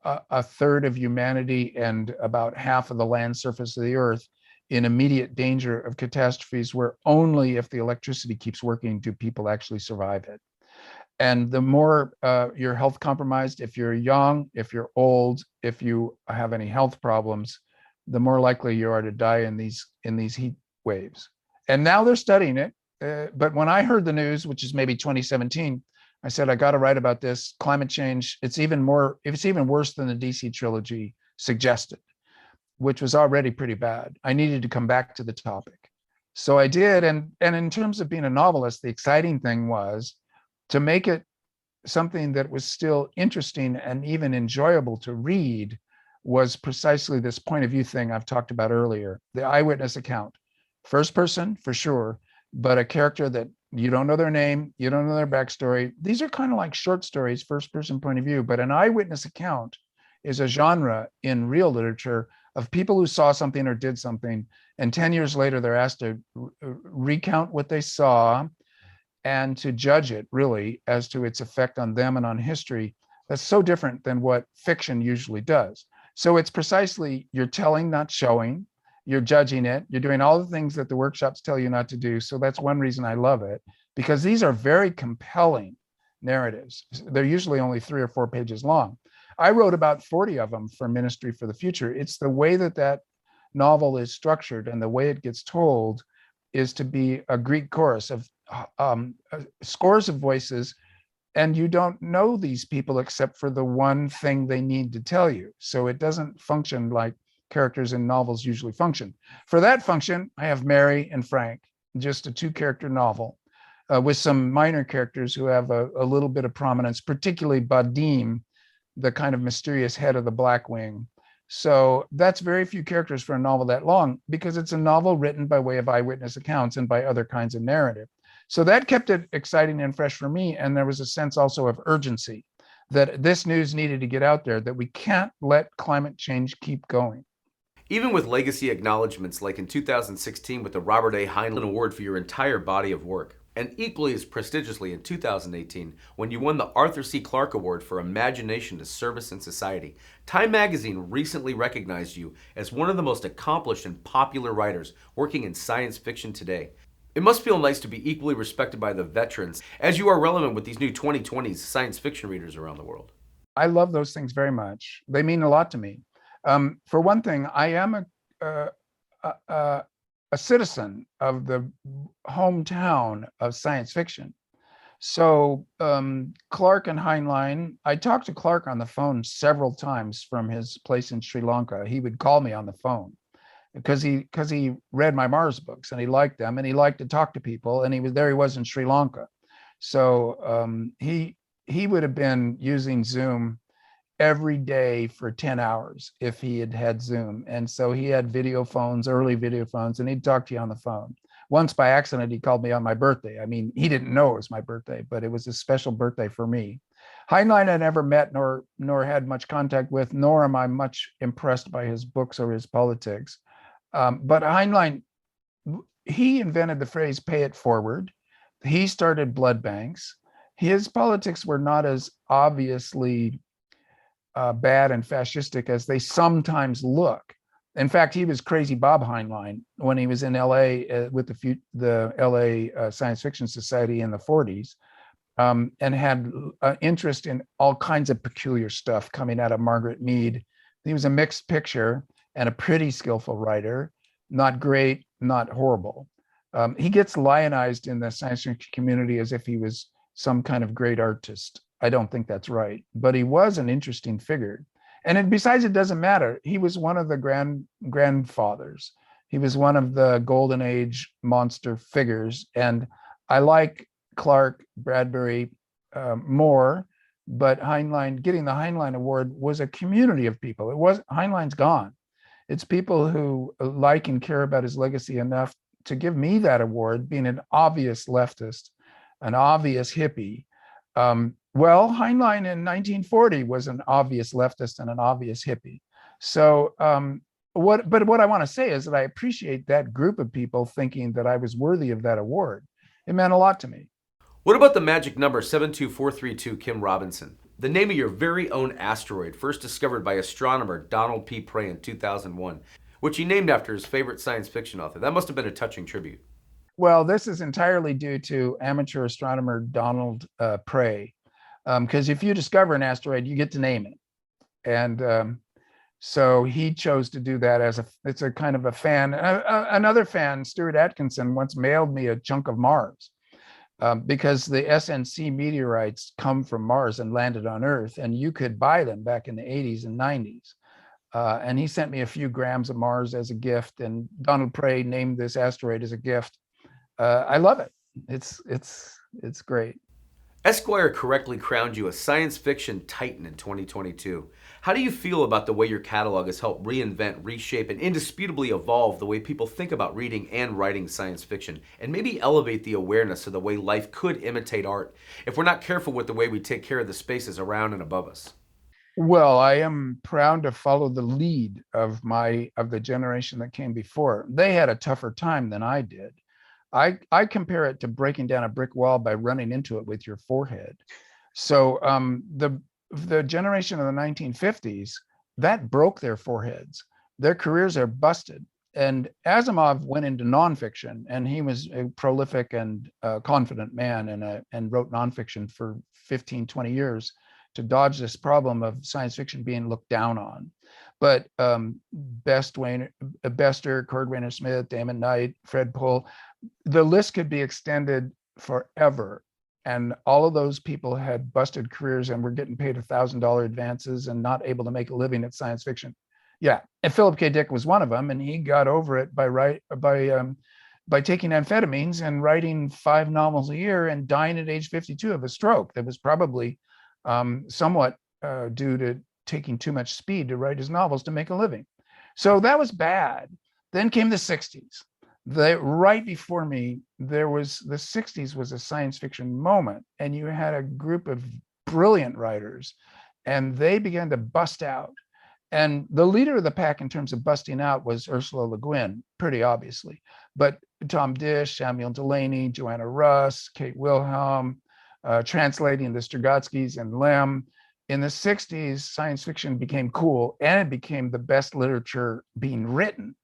a third of humanity and about half of the land surface of the earth in immediate danger of catastrophes where only if the electricity keeps working do people actually survive it. And the more you're health compromised, if you're young, if you're old, if you have any health problems, the more likely you are to die in these heat waves. And now they're studying it. But when I heard the news, which is maybe 2017, I said, I got to write about this. Climate change, it's even worse than the DC trilogy suggested, which was already pretty bad. I needed to come back to the topic. So I did. And in terms of being a novelist, the exciting thing was to make it something that was still interesting and even enjoyable to read was precisely this point of view thing I've talked about earlier, the eyewitness account. First person, for sure, but a character that you don't know their name, you don't know their backstory. These are kind of like short stories, first person point of view, but an eyewitness account is a genre in real literature of people who saw something or did something, and 10 years later, they're asked to recount what they saw and to judge it really as to its effect on them and on history. That's so different than what fiction usually does. So it's precisely, you're telling, not showing. You're judging it. You're doing all the things that the workshops tell you not to do. So that's one reason I love it, because these are very compelling narratives. They're usually only 3 or 4 pages long. I wrote about 40 of them for Ministry for the Future. It's the way that that novel is structured and the way it gets told is to be a Greek chorus of scores of voices, and you don't know these people except for the one thing they need to tell you. So it doesn't function like characters in novels usually function. For that function, I have Mary and Frank, just a 2-character novel with some minor characters who have a little bit of prominence, particularly Badim, the kind of mysterious head of the Blackwing. So that's very few characters for a novel that long, because it's a novel written by way of eyewitness accounts and by other kinds of narrative. So that kept it exciting and fresh for me. And there was a sense also of urgency that this news needed to get out there, that we can't let climate change keep going. Even with legacy acknowledgments like in 2016 with the Robert A. Heinlein Award for your entire body of work, and equally as prestigiously in 2018 when you won the Arthur C. Clarke Award for Imagination to Service in Society, Time magazine recently recognized you as one of the most accomplished and popular writers working in science fiction today. It must feel nice to be equally respected by the veterans as you are relevant with these new 2020s science fiction readers around the world. I love those things very much. They mean a lot to me. For one thing, I am a, a, a citizen of the hometown of science fiction. So Clark and Heinlein, I talked to Clark on the phone several times from his place in Sri Lanka. He would call me on the phone because he read my Mars books and he liked them and he liked to talk to people, and he was in Sri Lanka. So he would have been using Zoom every day for 10 hours if he had had Zoom. And so he had video phones, early video phones, and he'd talk to you on the phone. Once by accident, he called me on my birthday. I mean, he didn't know it was my birthday, but it was a special birthday for me. Heinlein I never met nor had much contact with, nor am I much impressed by his books or his politics. But Heinlein, he invented the phrase "pay it forward." He started blood banks. His politics were not as obviously bad and fascistic as they sometimes look. In fact, he was crazy Bob Heinlein when he was in LA with the LA Science Fiction Society in the 40s, and had interest in all kinds of peculiar stuff coming out of Margaret Mead. He was a mixed picture and a pretty skillful writer, not great, not horrible. He gets lionized in the science fiction community as if he was some kind of great artist. I don't think that's right, but he was an interesting figure. And besides, it doesn't matter. He was one of the grandfathers. He was one of the golden age monster figures. And I like Clark, Bradbury more, but Heinlein, getting the Heinlein Award was a community of people. Heinlein's gone. It's people who like and care about his legacy enough to give me that award, being an obvious leftist, an obvious hippie. Well, Heinlein in 1940 was an obvious leftist and an obvious hippie. So what I want to say is that I appreciate that group of people thinking that I was worthy of that award. It meant a lot to me. What about the magic number 72432, Kim Robinson? The name of your very own asteroid, first discovered by astronomer Donald P. Prey in 2001, which he named after his favorite science fiction author. That must have been a touching tribute. Well, this is entirely due to amateur astronomer Donald Prey. Because if you discover an asteroid, you get to name it. And so he chose to do that it's a kind of a fan. Another fan, Stuart Atkinson, once mailed me a chunk of Mars because the SNC meteorites come from Mars and landed on Earth, and you could buy them back in the 80s and 90s. And he sent me a few grams of Mars as a gift, and Donald Prey named this asteroid as a gift. I love it. It's great. Esquire correctly crowned you a science fiction titan in 2022. How do you feel about the way your catalog has helped reinvent, reshape, and indisputably evolve the way people think about reading and writing science fiction, and maybe elevate the awareness of the way life could imitate art if we're not careful with the way we take care of the spaces around and above us? Well, I am proud to follow the lead of the generation that came before. They had a tougher time than I did. I compare it to breaking down a brick wall by running into it with your forehead. So the generation of the 1950s, that broke their foreheads. Their careers are busted. And Asimov went into nonfiction, and he was a prolific and confident man and wrote nonfiction for 15, 20 years to dodge this problem of science fiction being looked down on. But Bester, Cordwainer Smith, Damon Knight, Fred Pohl, the list could be extended forever. And all of those people had busted careers and were getting paid $1,000 advances and not able to make a living at science fiction. Yeah, and Philip K. Dick was one of them, and he got over it by taking amphetamines and writing 5 novels a year and dying at age 52 of a stroke that was probably somewhat due to taking too much speed to write his novels to make a living. So that was bad. Then came the 60s. Right before me, the 60s was a science fiction moment, and you had a group of brilliant writers, and they began to bust out. And the leader of the pack in terms of busting out was Ursula Le Guin, pretty obviously. But Tom Dish, Samuel Delaney, Joanna Russ, Kate Wilhelm, translating the Strugatskys and Lem. In the 60s, science fiction became cool, and it became the best literature being written.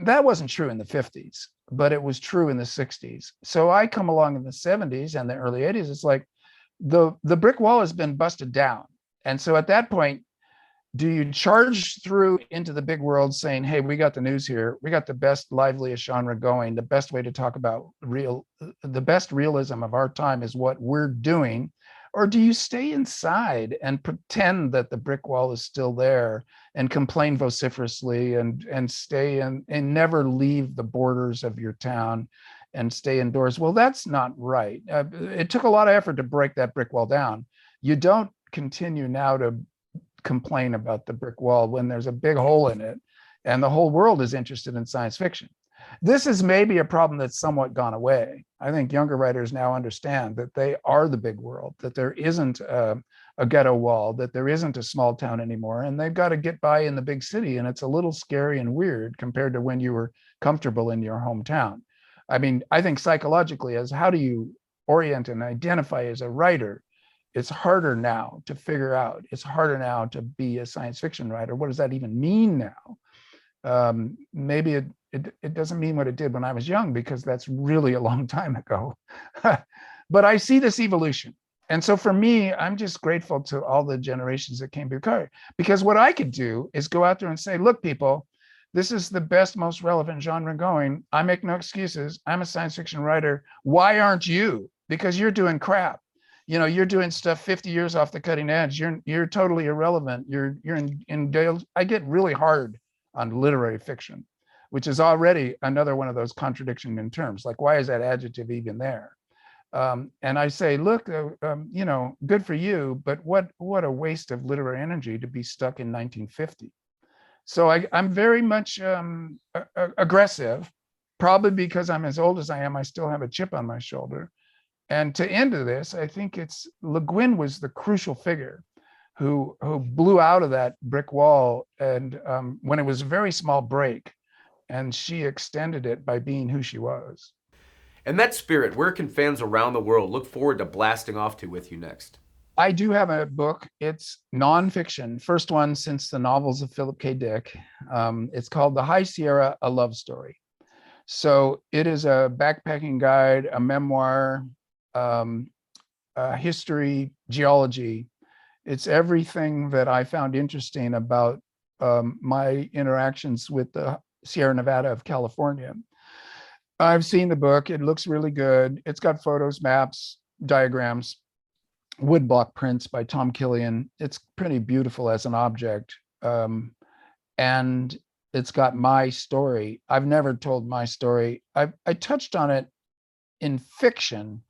That wasn't true in the 50s, but it was true in the 60s. So I come along in the 70s and the early 80s. It's like the brick wall has been busted down, And so at that point, do you charge through into the big world saying, hey, we got the news here. We got the best, liveliest genre going. The best way to talk about the best realism of our time is what we're doing. Or do you stay inside and pretend that the brick wall is still there and complain vociferously and stay in and never leave the borders of your town and stay indoors? Well, that's not right. It took a lot of effort to break that brick wall down. You don't continue now to complain about the brick wall when there's a big hole in it and the whole world is interested in science fiction. This is maybe a problem that's somewhat gone away. I think younger writers now understand that they are the big world, that there isn't a ghetto wall, that there isn't a small town anymore, and they've got to get by in the big city. And it's a little scary and weird compared to when you were comfortable in your hometown. I mean, I think psychologically, as how do you orient and identify as a writer, it's harder now to figure out. It's harder now to be a science fiction writer. What does that even mean now? Maybe it doesn't mean what it did when I was young, because that's really a long time ago. But I see this evolution. And so for me, I'm just grateful to all the generations that came before, because what I could do is go out there and say, look, people, this is the best, most relevant genre going. I make no excuses. I'm a science fiction writer. Why aren't you? Because you're doing crap. You know, you're doing stuff 50 years off the cutting edge. You're totally irrelevant. You're in I get really hard on literary fiction, which is already another one of those contradiction in terms. Like, why is that adjective even there? And I say, look, you know, good for you, but what a waste of literary energy to be stuck in 1950. So I'm very much aggressive, probably because I'm as old as I am. I still have a chip on my shoulder. And to end of this, I think it's Le Guin was the crucial figure who blew out of that brick wall, and when it was a very small break, and she extended it by being who she was. In that spirit, where can fans around the world look forward to blasting off to with you next? I do have a book. It's nonfiction, first one since the novels of Philip K. Dick. It's called The High Sierra, A Love Story. So it is a backpacking guide, a memoir, history, geology. It's everything that I found interesting about my interactions with the Sierra Nevada of California. I've seen the book. It looks really good. It's got photos, maps, diagrams, woodblock prints by Tom Killian. It's pretty beautiful as an object. And it's got my story. I've never told my story. I touched on it in fiction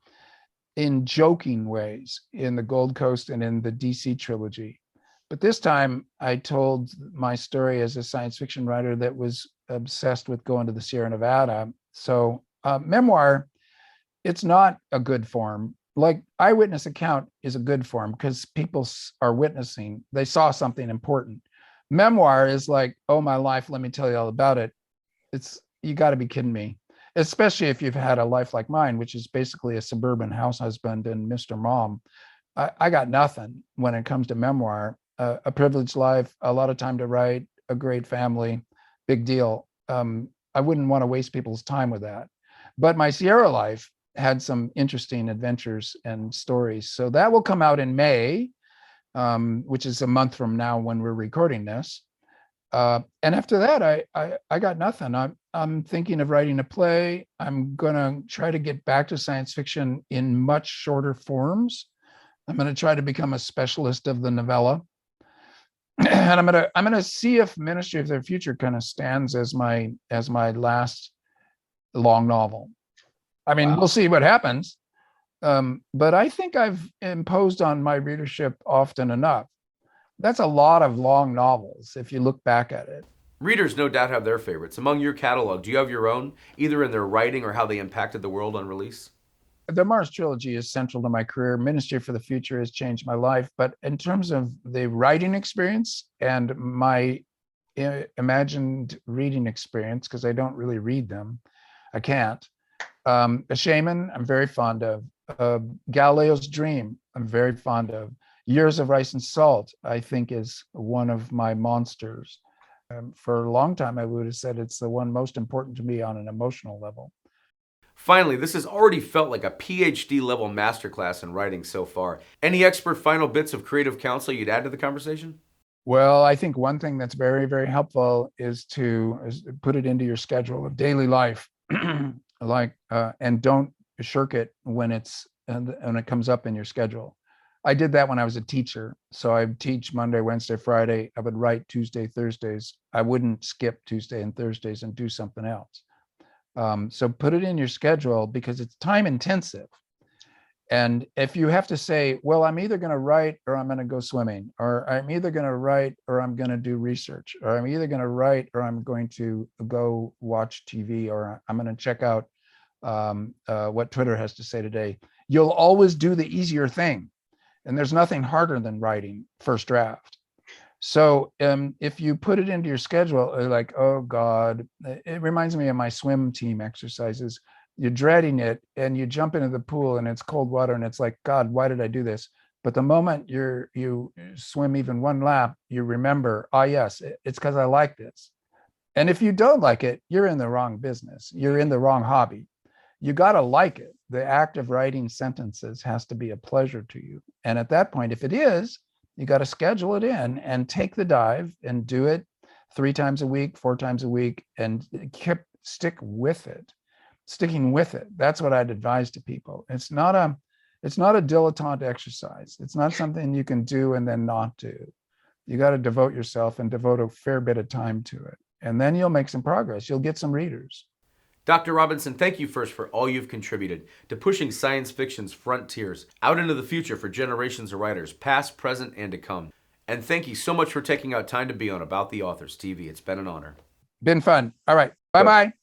in joking ways in the Gold Coast and in the DC trilogy. But this time I told my story as a science fiction writer that was obsessed with going to the Sierra Nevada. So memoir, it's not a good form. Like eyewitness account is a good form because people are witnessing. They saw something important. Memoir is like, oh, my life, let me tell you all about it. You got to be kidding me. Especially if you've had a life like mine, which is basically a suburban house husband and Mr. Mom. I got nothing when it comes to memoir. A privileged life, a lot of time to write, a great family, big deal. I wouldn't want to waste people's time with that. But my Sierra life had some interesting adventures and stories. So that will come out in May, which is a month from now when we're recording this. And after that, I got nothing. I'm thinking of writing a play. I'm going to try to get back to science fiction in much shorter forms. I'm going to try to become a specialist of the novella. And I'm going to see if Ministry of the Future kind of stands as my last long novel. I mean, wow. We'll see what happens. But I think I've imposed on my readership often enough. That's a lot of long novels if you look back at it. Readers no doubt have their favorites. Among your catalog, do you have your own, either in their writing or how they impacted the world on release? The Mars trilogy is central to my career. Ministry for the Future has changed my life. But in terms of the writing experience and my imagined reading experience, because I don't really read them, I can't. A Shaman, I'm very fond of. Galileo's Dream, I'm very fond of. Years of Rice and Salt, I think, is one of my monsters. For a long time, I would have said it's the one most important to me on an emotional level. Finally, this has already felt like a PhD level masterclass in writing so far. Any expert final bits of creative counsel you'd add to the conversation? Well, I think one thing that's very, very helpful is to put it into your schedule of daily life, and don't shirk it when it comes up in your schedule. I did that when I was a teacher. So I would teach Monday, Wednesday, Friday. I would write Tuesday, Thursdays. I wouldn't skip Tuesday and Thursdays and do something else. So put it in your schedule because it's time intensive. And if you have to say, well, I'm either going to write or I'm going to go swimming, or I'm either going to write or I'm going to do research, or I'm either going to write or I'm going to go watch TV, or I'm going to check out what Twitter has to say today, you'll always do the easier thing. And there's nothing harder than writing first draft. So if you put it into your schedule, like, oh God, it reminds me of my swim team exercises. You're dreading it and you jump into the pool and it's cold water and it's like, God, why did I do this? But the moment you swim even one lap, you remember, oh yes, it's because I like this. And if you don't like it, you're in the wrong business. You're in the wrong hobby. You got to like it. The act of writing sentences has to be a pleasure to you. And at that point, if it is, you got to schedule it in and take the dive and do it 3 times a week, 4 times a week, and stick with it. Sticking with it. That's what I'd advise to people. It's not a dilettante exercise. It's not something you can do and then not do. You got to devote yourself and devote a fair bit of time to it. And then you'll make some progress. You'll get some readers. Dr. Robinson, thank you first for all you've contributed to pushing science fiction's frontiers out into the future for generations of writers, past, present, and to come. And thank you so much for taking out time to be on About the Authors TV. It's been an honor. Been fun. All right. Bye-bye.